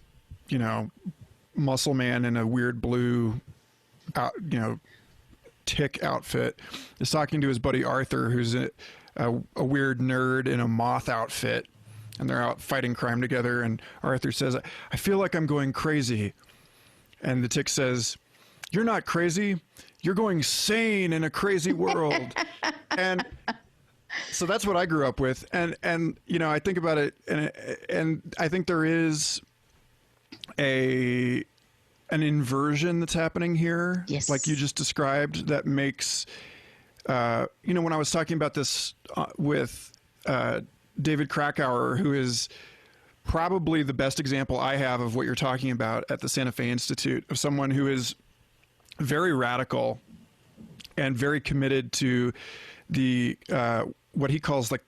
muscle man in a weird blue, tick outfit, is talking to his buddy Arthur, who's a weird nerd in a moth outfit, and they're out fighting crime together. And Arthur says, "I feel like I'm going crazy." And the tick says, "You're not crazy. You're going sane in a crazy world." And so that's what I grew up with. And I think about it, and I think there is an inversion that's happening here, yes, like you just described, that makes, when I was talking about this with David Krakauer, who is probably the best example I have of what you're talking about at the Santa Fe Institute, of someone who is very radical and very committed to the what he calls like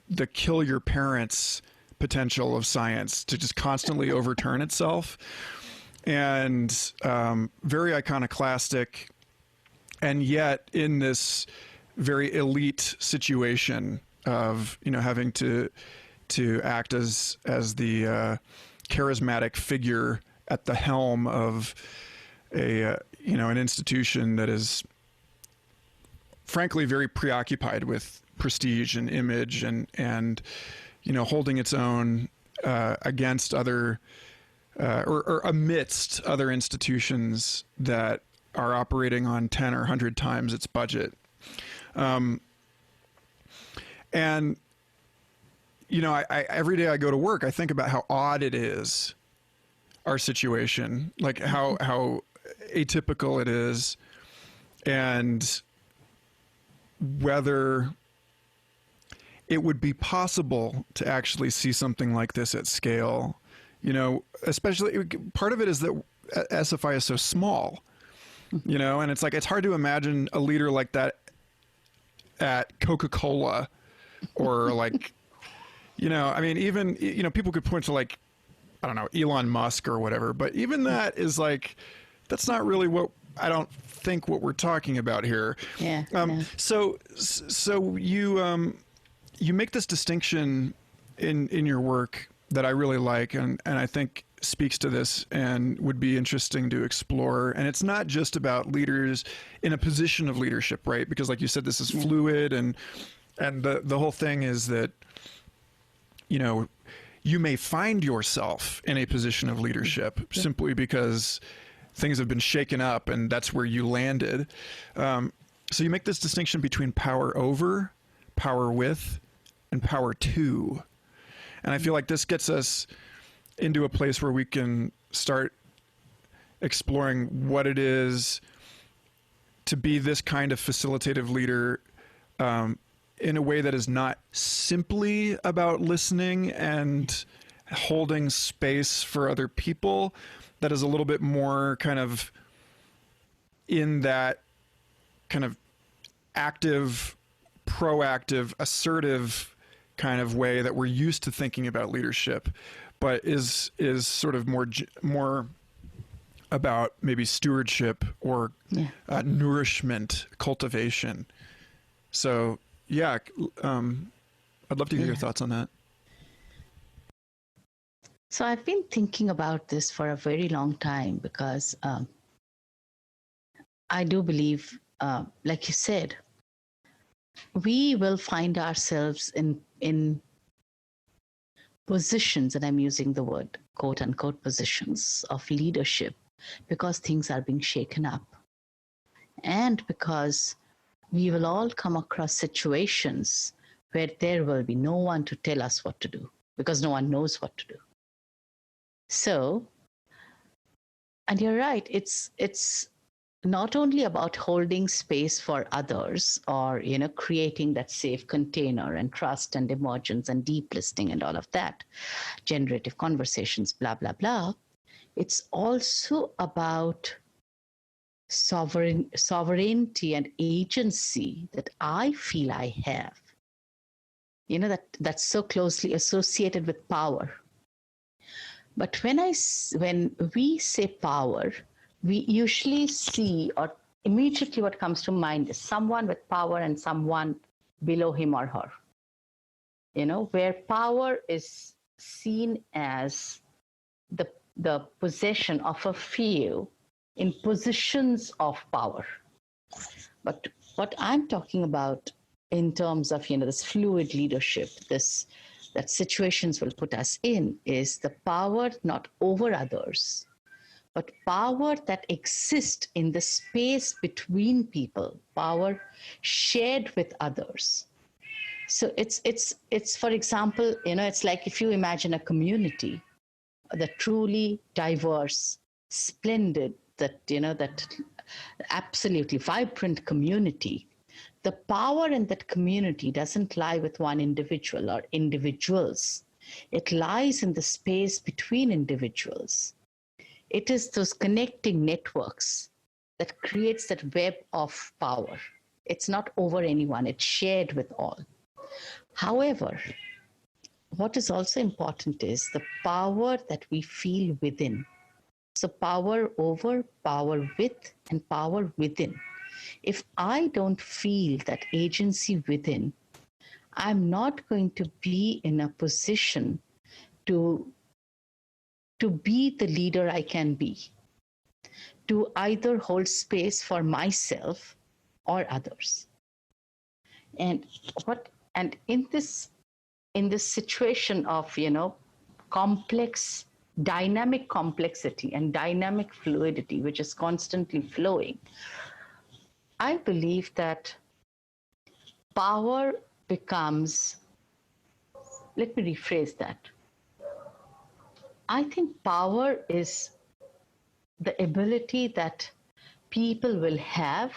the kill your parents potential of science, to just constantly overturn itself, and very iconoclastic, and yet in this very elite situation of having to act as the charismatic figure at the helm of an institution that is frankly very preoccupied with prestige and image and holding its own against other or amidst other institutions that are operating on 10 or 100 times its budget. And I every day I go to work, I think about how odd it is, our situation, like how atypical it is, and whether it would be possible to actually see something like this at scale. You know, especially part of it is that SFI is so small, you know, and it's like, it's hard to imagine a leader like that at Coca-Cola or like, you know, I mean, even, you know, people could point to like, I don't know, Elon Musk or whatever, but even that is like, that's not really what, I don't think what we're talking about here. Yeah. So you make this distinction in your work that I really like, and I think speaks to this and would be interesting to explore. And it's not just about leaders in a position of leadership, right? Because like you said, this is fluid, and the whole thing is that, you know, you may find yourself in a position of leadership simply because things have been shaken up and that's where you landed. So you make this distinction between power over, power with, and power to. And I feel like this gets us into a place where we can start exploring what it is to be this kind of facilitative leader, in a way that is not simply about listening and holding space for other people, that is a little bit more kind of in that kind of active, proactive, assertive kind of way that we're used to thinking about leadership, but is sort of more about maybe stewardship or nourishment, cultivation. So yeah, I'd love to hear your thoughts on that. So I've been thinking about this for a very long time because I do believe, like you said, we will find ourselves in positions, and I'm using the word quote unquote positions of leadership, because things are being shaken up. And because we will all come across situations where there will be no one to tell us what to do, because no one knows what to do. So, and you're right, it's not only about holding space for others or, you know, creating that safe container and trust and emergence and deep listening and all of that, generative conversations, blah, blah, blah. It's also about sovereignty and agency that I feel I have. You know, that's so closely associated with power. But when we say power, we usually see, or immediately what comes to mind is someone with power and someone below him or her. You know, where power is seen as the possession of a few in positions of power. But what I'm talking about in terms of, you know, this fluid leadership, that situations will put us in, is the power not over others, but power that exists in the space between people, power shared with others. So it's for example, you know, it's like if you imagine a community, the truly diverse, splendid, that, you know, that absolutely vibrant community, the power in that community doesn't lie with one individual or individuals. It lies in the space between individuals. It is those connecting networks that creates that web of power. It's not over anyone, it's shared with all. However, what is also important is the power that we feel within. So power over, power with, and power within. If I don't feel that agency within, I'm not going to be in a position to be the leader I can be, to either hold space for myself or others. And in this situation of, you know, complex, dynamic complexity and dynamic fluidity, which is constantly flowing, I believe that power becomes, let me rephrase that. I think power is the ability that people will have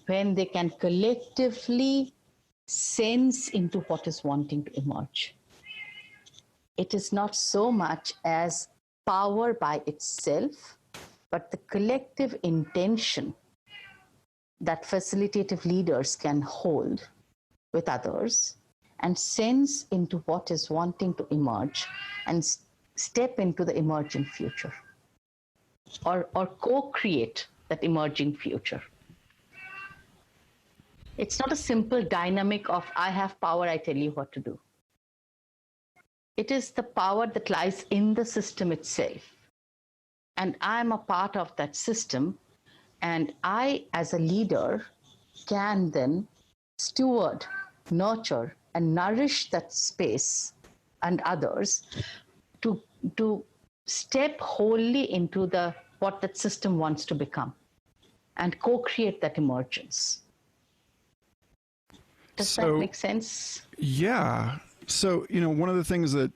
when they can collectively sense into what is wanting to emerge. It is not so much as power by itself, but the collective intention that facilitative leaders can hold with others and sense into what is wanting to emerge and step into the emerging future, or co-create that emerging future. It's not a simple dynamic of I have power, I tell you what to do. It is the power that lies in the system itself. And I'm a part of that system. And I, as a leader, can then steward, nurture, and nourish that space and others to step wholly into what that system wants to become and co-create that emergence. Does that make sense? Yeah. So, one of the things that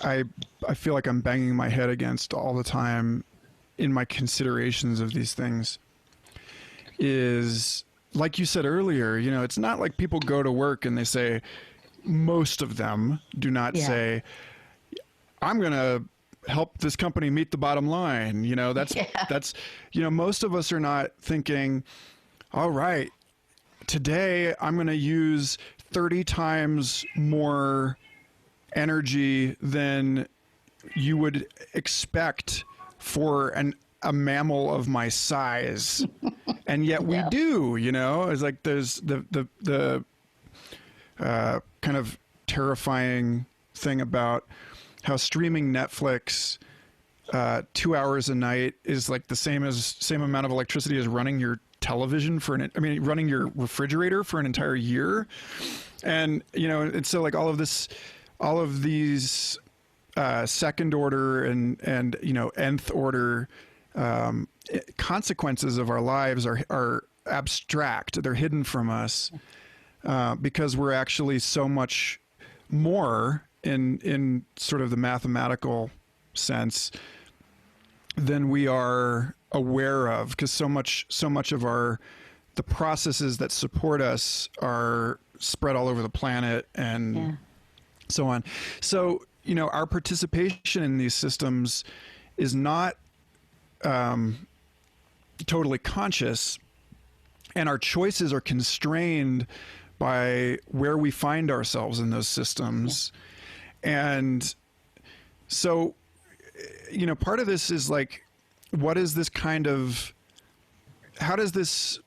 I feel like I'm banging my head against all the time in my considerations of these things is, like you said earlier, it's not like people go to work and they say, most of them do not say, I'm going to help this company meet the bottom line. That's most of us are not thinking, all right, today I'm going to use 30 times more energy than you would expect for a mammal of my size. And yet we do, it's like there's the kind of terrifying thing about how streaming Netflix 2 hours a night is like the same amount of electricity as running your television running your refrigerator for an entire year. And, and so like all of these second order and nth order consequences of our lives are abstract. They're hidden from us because we're actually so much more in sort of the mathematical sense than we are aware of, because so much of the processes that support us are spread all over the planet and so on. So, our participation in these systems is not totally conscious, and our choices are constrained by where we find ourselves in those systems. And so, part of this is like, what is this how does this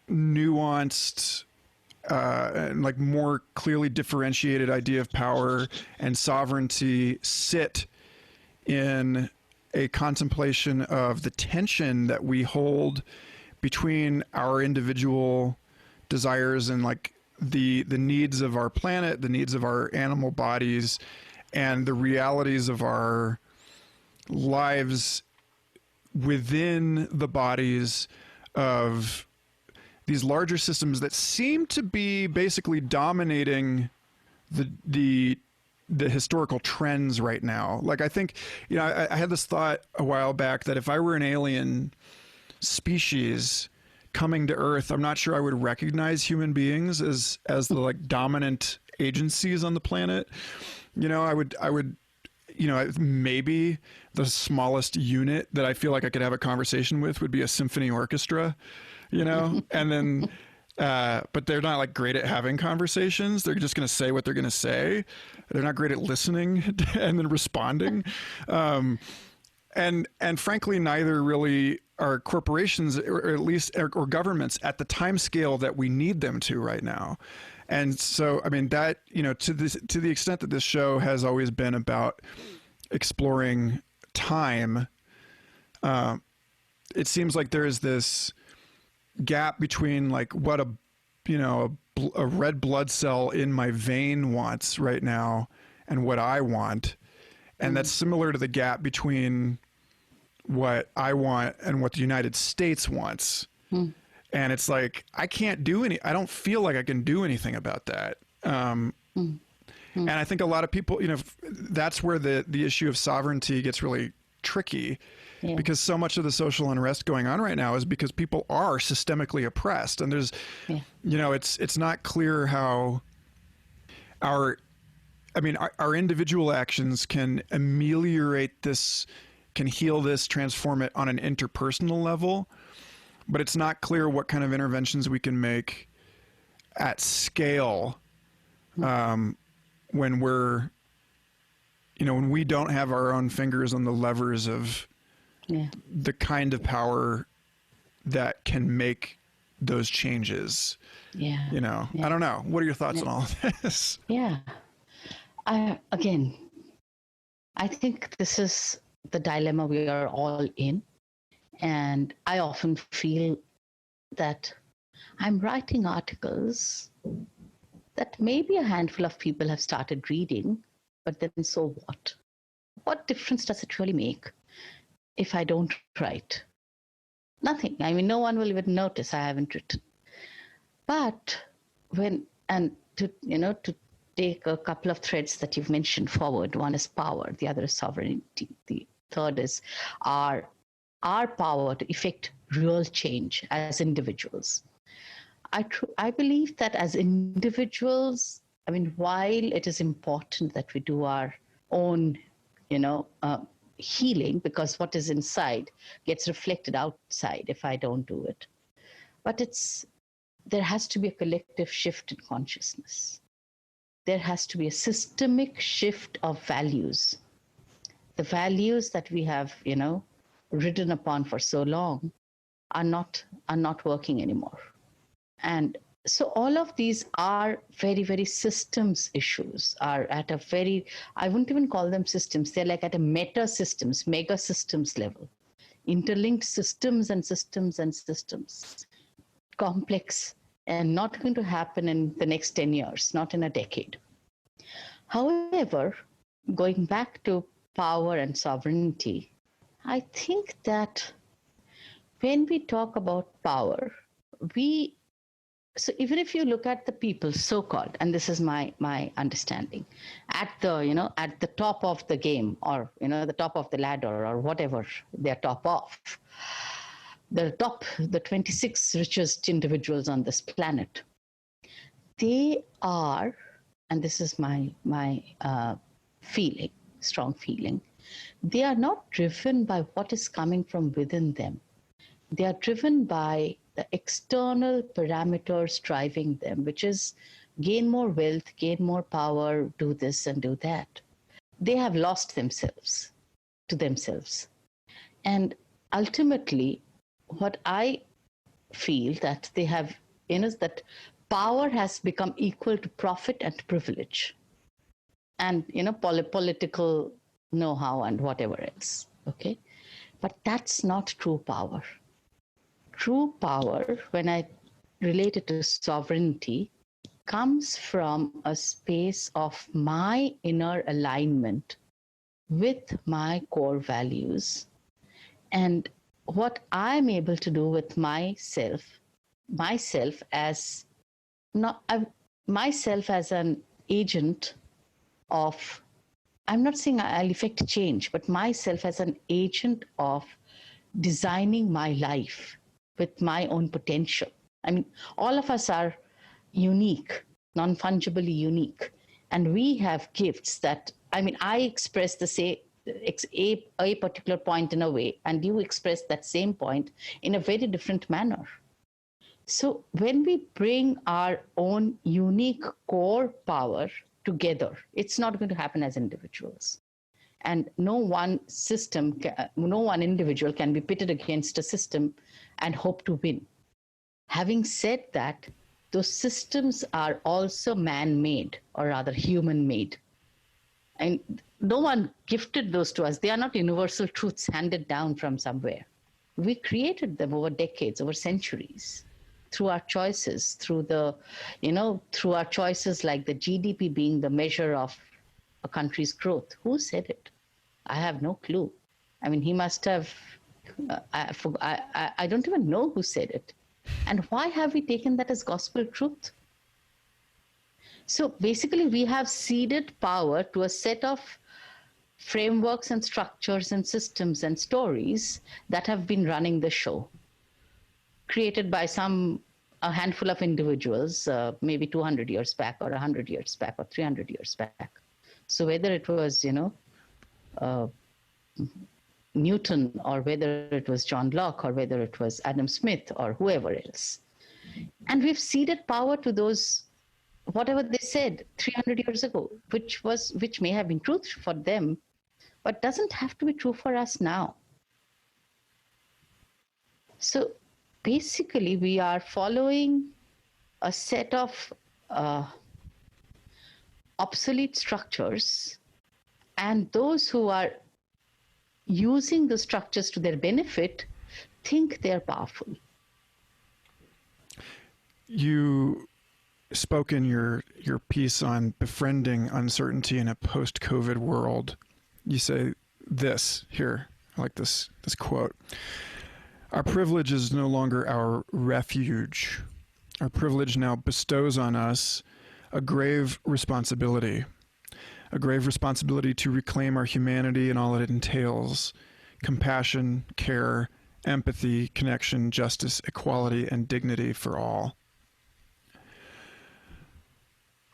nuanced and like more clearly differentiated idea of power and sovereignty sit in a contemplation of the tension that we hold between our individual desires and like the needs of our planet, the needs of our animal bodies, and the realities of our lives within the bodies of these larger systems that seem to be basically dominating the historical trends right now. Like, I think, I had this thought a while back that if I were an alien species coming to Earth, I'm not sure I would recognize human beings as the like dominant agencies on the planet. I would maybe the smallest unit that I feel like I could have a conversation with would be a symphony orchestra, and then, but they're not like great at having conversations. They're just going to say what they're going to say. They're not great at listening and then responding. And frankly, neither really are corporations, or at least or governments at the time scale that we need them to right now. And so, I mean, that, to the extent that this show has always been about exploring time, it seems like there is this gap between like what a red blood cell in my vein wants right now and what I want. And that's similar to the gap between what I want and what the United States wants. And it's like, I don't feel like I can do anything about that. And I think a lot of people, that's where the issue of sovereignty gets really tricky, Yeah. because so much of the social unrest going on right now is because people are systemically oppressed, and there's, Yeah. it's not clear how our individual actions can ameliorate this, can heal this, transform it on an interpersonal level, but it's not clear what kind of interventions we can make at scale when we're, when we don't have our own fingers on the levers of the kind of power that can make those changes. Yeah. I don't know. What are your thoughts on all of this? Yeah. I think this is the dilemma we are all in. And I often feel that I'm writing articles that maybe a handful of people have started reading, but then so what? What difference does it really make if I don't write? Nothing. I mean, no one will even notice I haven't written. But to take a couple of threads that you've mentioned forward, one is power, the other is sovereignty, the third is our power to effect real change as individuals. I believe that as individuals, while it is important that we do our own, healing, because what is inside gets reflected outside if I don't do it. But there has to be a collective shift in consciousness. There has to be a systemic shift of values. The values that we have, ridden upon for so long are not working anymore. And so all of these are very, very systems issues, are at a very, I wouldn't even call them systems. They're like at a mega systems level, interlinked systems and systems and systems, complex, and not going to happen in the next 10 years, not in a decade. However, going back to power and sovereignty, I think that when we talk about power, so even if you look at the people, so-called, and this is my understanding, at the top of the game, or the top of the ladder, or whatever they're top of, the 26 richest individuals on this planet, they are, and this is my feeling, strong feeling, they are not driven by what is coming from within them. They are driven by the external parameters driving them, which is gain more wealth, gain more power, do this and do that. They have lost themselves to themselves. And ultimately, what I feel that they have, is that power has become equal to profit and privilege and, political know-how and whatever else, okay? But that's not true power. True power, when I relate it to sovereignty, comes from a space of my inner alignment with my core values and what I'm able to do with myself as an agent of, I'm not saying I'll effect change, but myself as an agent of designing my life with my own potential. All of us are unique, non-fungibly unique. And we have gifts that, I express a particular point in a way, and you express that same point in a very different manner. So when we bring our own unique core power together, it's not going to happen as individuals. And no one individual can be pitted against a system and hope to win. Having said that, those systems are also man-made, or rather human-made. And no one gifted those to us. They are not universal truths handed down from somewhere. We created them over decades, over centuries, through our choices, through our choices like the GDP being the measure of a country's growth. Who said it? I have no clue. He must have, I don't even know who said it. And why have we taken that as gospel truth? So basically, we have ceded power to a set of frameworks and structures and systems and stories that have been running the show, created by a handful of individuals, maybe 200 years back or 100 years back or 300 years back. So whether it was, Newton, or whether it was John Locke, or whether it was Adam Smith, or whoever else. And we've ceded power to those, whatever they said 300 years ago, which may have been true for them, but doesn't have to be true for us now. So basically, we are following a set of obsolete structures, and those who are using the structures to their benefit think they're powerful. You spoke in your piece on befriending uncertainty in a post-COVID world. You say this here, I like this quote. Our privilege is no longer our refuge. Our privilege now bestows on us a grave responsibility to reclaim our humanity and all it entails: compassion, care, empathy, connection, justice, equality, and dignity for all.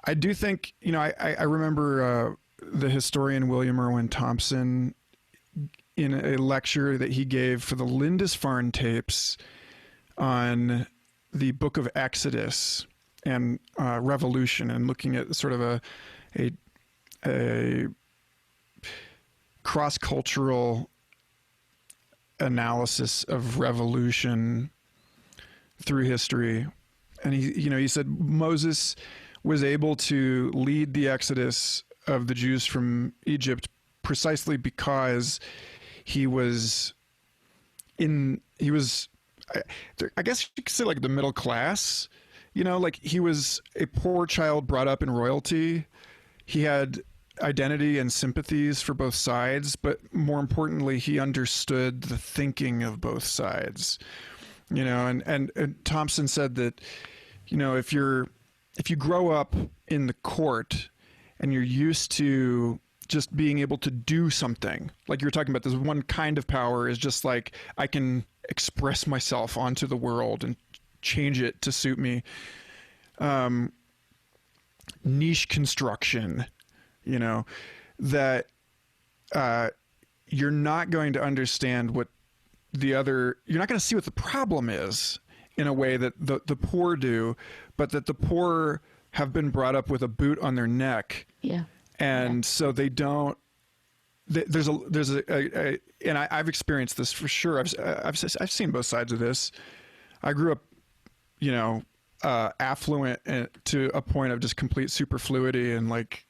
I do think, I remember the historian William Irwin Thompson, in a lecture that he gave for the Lindisfarne tapes on the book of Exodus and revolution, and looking at sort of a cross-cultural analysis of revolution through history. And he said Moses was able to lead the exodus of the Jews from Egypt precisely because I guess you could say, like, the middle class, like he was a poor child brought up in royalty. He had identity and sympathies for both sides, but more importantly, he understood the thinking of both sides. And Thompson said that, if you grow up in the court and you're used to just being able to do something, like you were talking about, this one kind of power is just like, I can express myself onto the world and change it to suit me. Niche construction, that you're not going to understand you're not going to see what the problem is in a way that the poor do, but that the poor have been brought up with a boot on their neck. Yeah. And so they don't, and I've experienced this for sure. I've seen both sides of this. I grew up, affluent to a point of just complete superfluity, and like,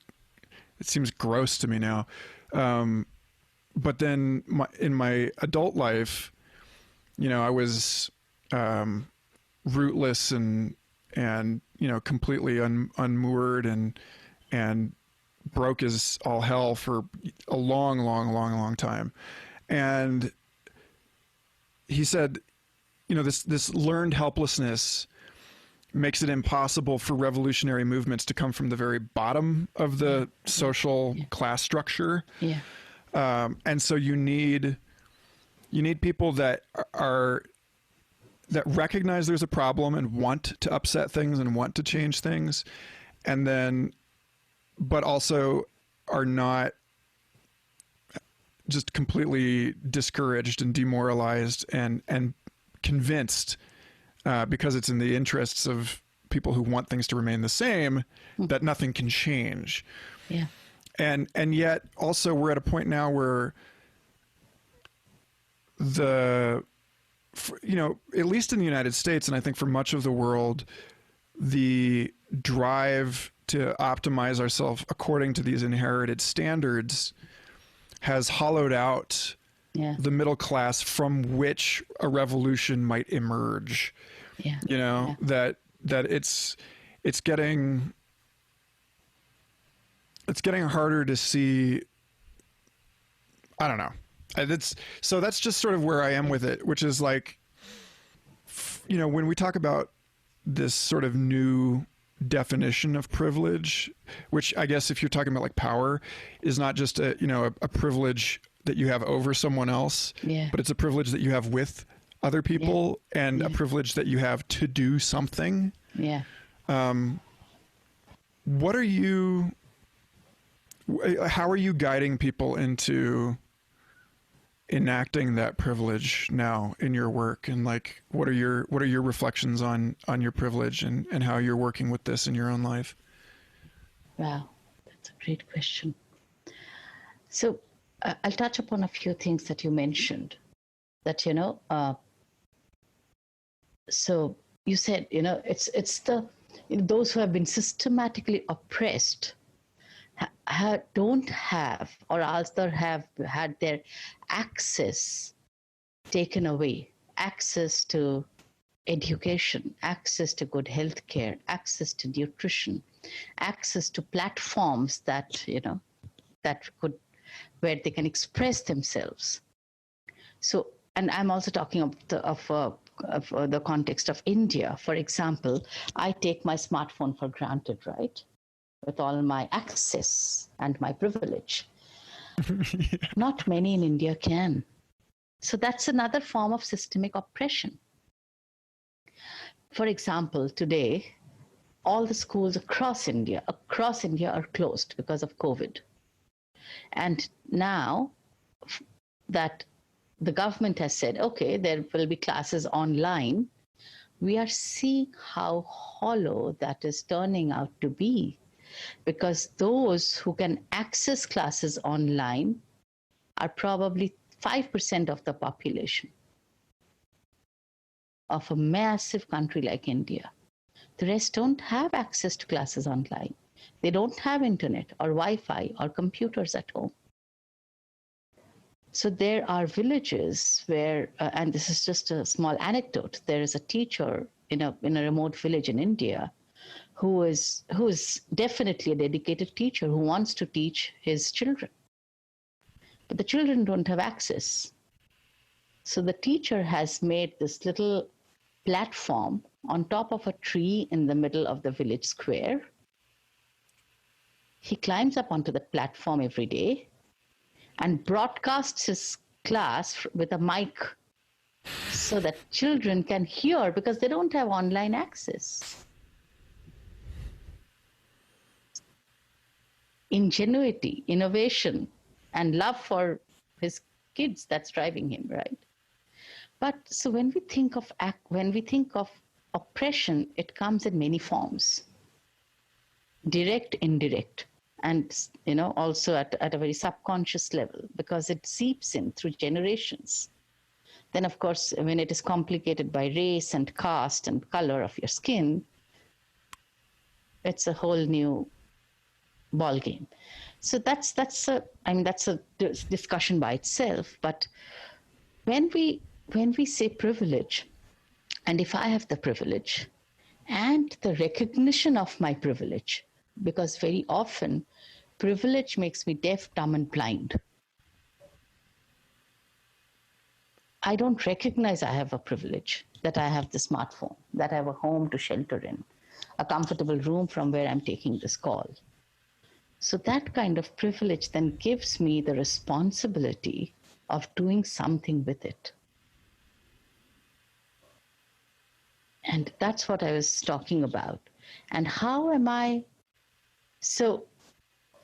it seems gross to me now. But then in my adult life, I was rootless and completely unmoored and broke as all hell for a long time. And he said, this learned helplessness makes it impossible for revolutionary movements to come from the very bottom of the social class structure. Yeah. And so you need people that recognize there's a problem and want to upset things and want to change things, and then, but also are not just completely discouraged and demoralized and convinced, because it's in the interests of people who want things to remain the same, that nothing can change. Yeah. And yet also we're at a point now where at least in the United States, and I think for much of the world, the drive to optimize ourselves according to these inherited standards has hollowed out the middle class from which a revolution might emerge. Yeah. That it's getting harder to see. I don't know. So that's just sort of where I am with it, which is like, when we talk about this sort of new definition of privilege, which I guess if you're talking about like power, is not just a privilege that you have over someone else, but it's a privilege that you have with other people and a privilege that you have to do something. Yeah. How are you guiding people into enacting that privilege now in your work, and like what are your reflections on your privilege and how you're working with this in your own life? Wow, that's a great question. So I'll touch upon a few things that you mentioned that so you said it's the those who have been systematically oppressed don't have, or either have had their access taken away, access to education, access to good health care, access to nutrition, access to platforms that where they can express themselves. So, and I'm also talking of the context of India. For example, I take my smartphone for granted, right? With all my access and my privilege. Not many in India can. So that's another form of systemic oppression. For example, today, all the schools across India are closed because of COVID. And now that the government has said, okay, there will be classes online, we are seeing how hollow that is turning out to be. Because those who can access classes online are probably 5% of the population of a massive country like India. The rest don't have access to classes online. They don't have internet or Wi-Fi or computers at home. So there are villages where, and this is just a small anecdote, there is a teacher in a remote village in India who is definitely a dedicated teacher who wants to teach his children. But the children don't have access. So the teacher has made this little platform on top of a tree in the middle of the village square. He climbs up onto the platform every day and broadcasts his class with a mic so that children can hear, because they don't have online access. Ingenuity, innovation, and love for his kids, that's driving him, right? But so when we think of oppression, it comes in many forms: direct, indirect, and also at a very subconscious level, because it seeps in through generations. Then, of course, when it is complicated by race and caste and color of your skin, it's a whole new ball game. So that's a discussion by itself. But when we say privilege, and if I have the privilege and the recognition of my privilege, because very often privilege makes me deaf, dumb, and blind. I don't recognize I have a privilege, that I have the smartphone, that I have a home to shelter in, a comfortable room from where I'm taking this call. So that kind of privilege then gives me the responsibility of doing something with it. And that's what I was talking about. And how am I? So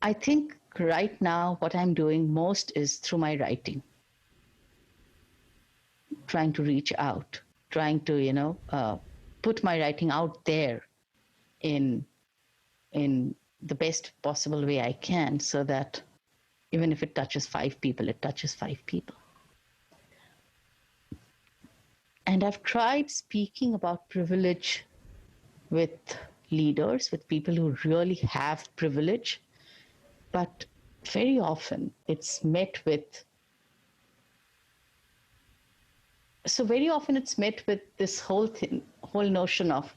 I think right now what I'm doing most is through my writing, trying to reach out, trying to, put my writing out there in the best possible way I can, so that even if it touches 5 people, it touches 5 people. And I've tried speaking about privilege with leaders, with people who really have privilege, but very often it's met with this whole notion of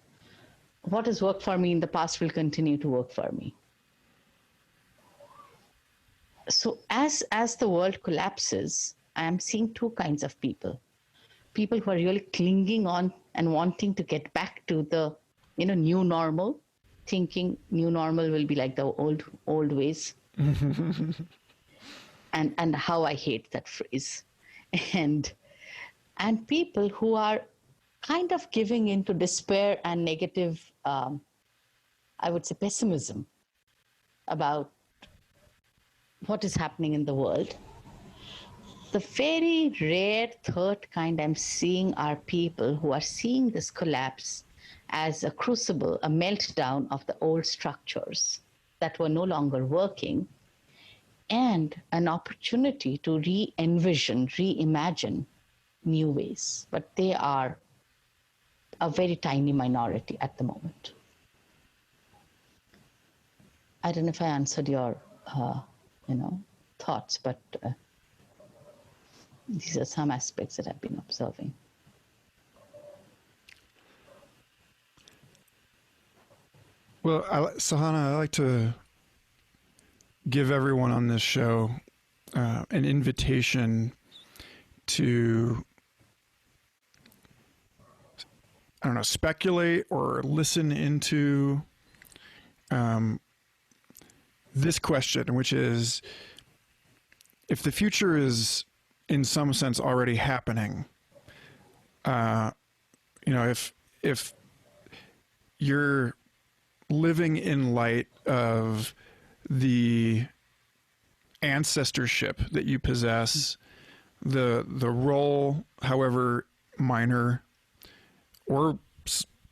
what has worked for me in the past will continue to work for me. So as the world collapses, I am seeing 2 kinds of people. People who are really clinging on and wanting to get back to the new normal, thinking new normal will be like the old ways. and how I hate that phrase. And people who are kind of giving into despair and negative, I would say, pessimism about what is happening in the world. The very rare third kind I'm seeing are people who are seeing this collapse as a crucible, a meltdown of the old structures that were no longer working, and an opportunity to re-envision, reimagine new ways. But they are a very tiny minority at the moment. I don't know if I answered your, thoughts, but these are some aspects that I've been observing. Well, Sahana, I like to give everyone on this show an invitation to, I don't know, speculate or listen into this question, which is, if the future is in some sense already happening, if you're living in light of the ancestorship that you possess, the role, however minor or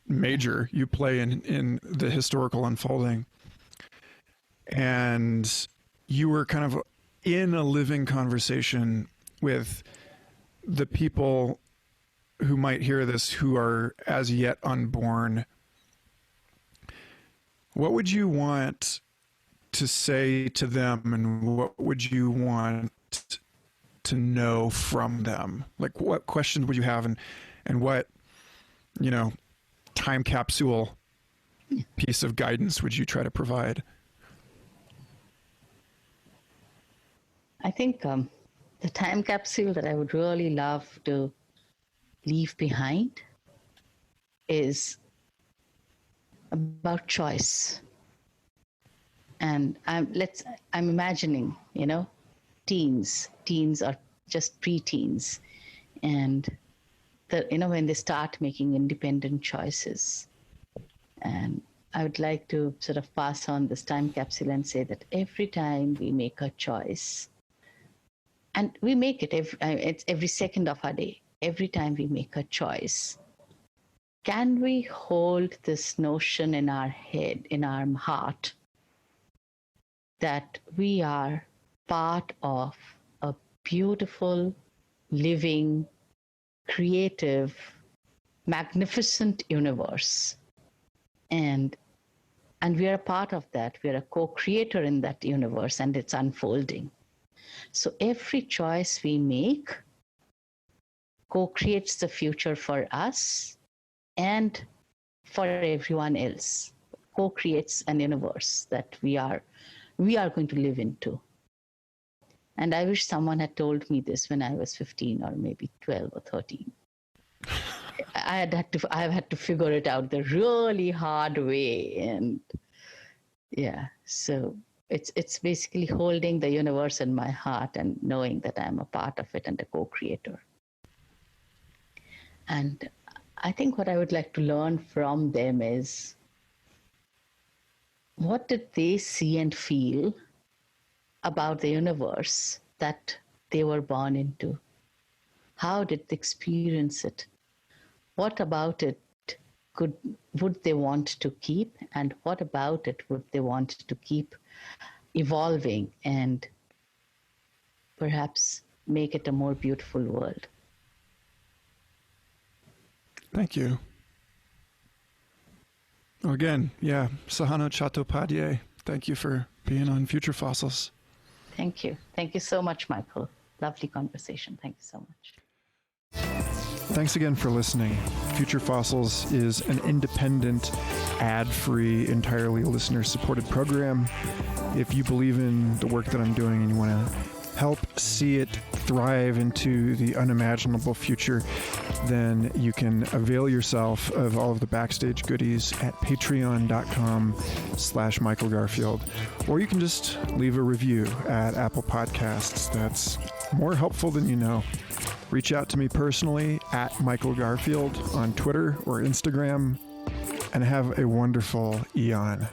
major, you play in the historical unfolding, and you were kind of in a living conversation with the people who might hear this who are as yet unborn, what would you want to say to them, and what would you want to know from them? Like, what questions would you have, and what, time capsule piece of guidance would you try to provide? I think the time capsule that I would really love to leave behind is about choice. And I'm imagining, teens are just preteens, and when they start making independent choices. And I would like to sort of pass on this time capsule and say that every time we make a choice, and we make it it's every second of our day, every time we make a choice, can we hold this notion in our head, in our heart, that we are part of a beautiful, living, creative, magnificent universe. And we are a part of that. We are a co-creator in that universe, and it's unfolding. So every choice we make co-creates the future for us and for everyone else, co-creates an universe that we are going to live into. And I wish someone had told me this when I was 15 or maybe 12 or 13. I've had to figure it out the really hard way. And yeah, so it's basically holding the universe in my heart and knowing that I'm a part of it and a co-creator. And I think what I would like to learn from them is, what did they see and feel about the universe that they were born into? How did they experience it? What about it would they want to keep, and what about it would they want to keep evolving and perhaps make it a more beautiful world? Thank you. Again, Sahana Chattopadhyay, thank you for being on Future Fossils. Thank you. Thank you so much, Michael. Lovely conversation. Thank you so much. Thanks again for listening. Future Fossils is an independent, ad-free, entirely listener-supported program. If you believe in the work that I'm doing and you want to help see it thrive into the unimaginable future, then you can avail yourself of all of the backstage goodies at patreon.com/Michael Garfield, or you can just leave a review at Apple Podcasts. That's more helpful than you know. Reach out to me personally at Michael Garfield on Twitter or Instagram, and have a wonderful eon.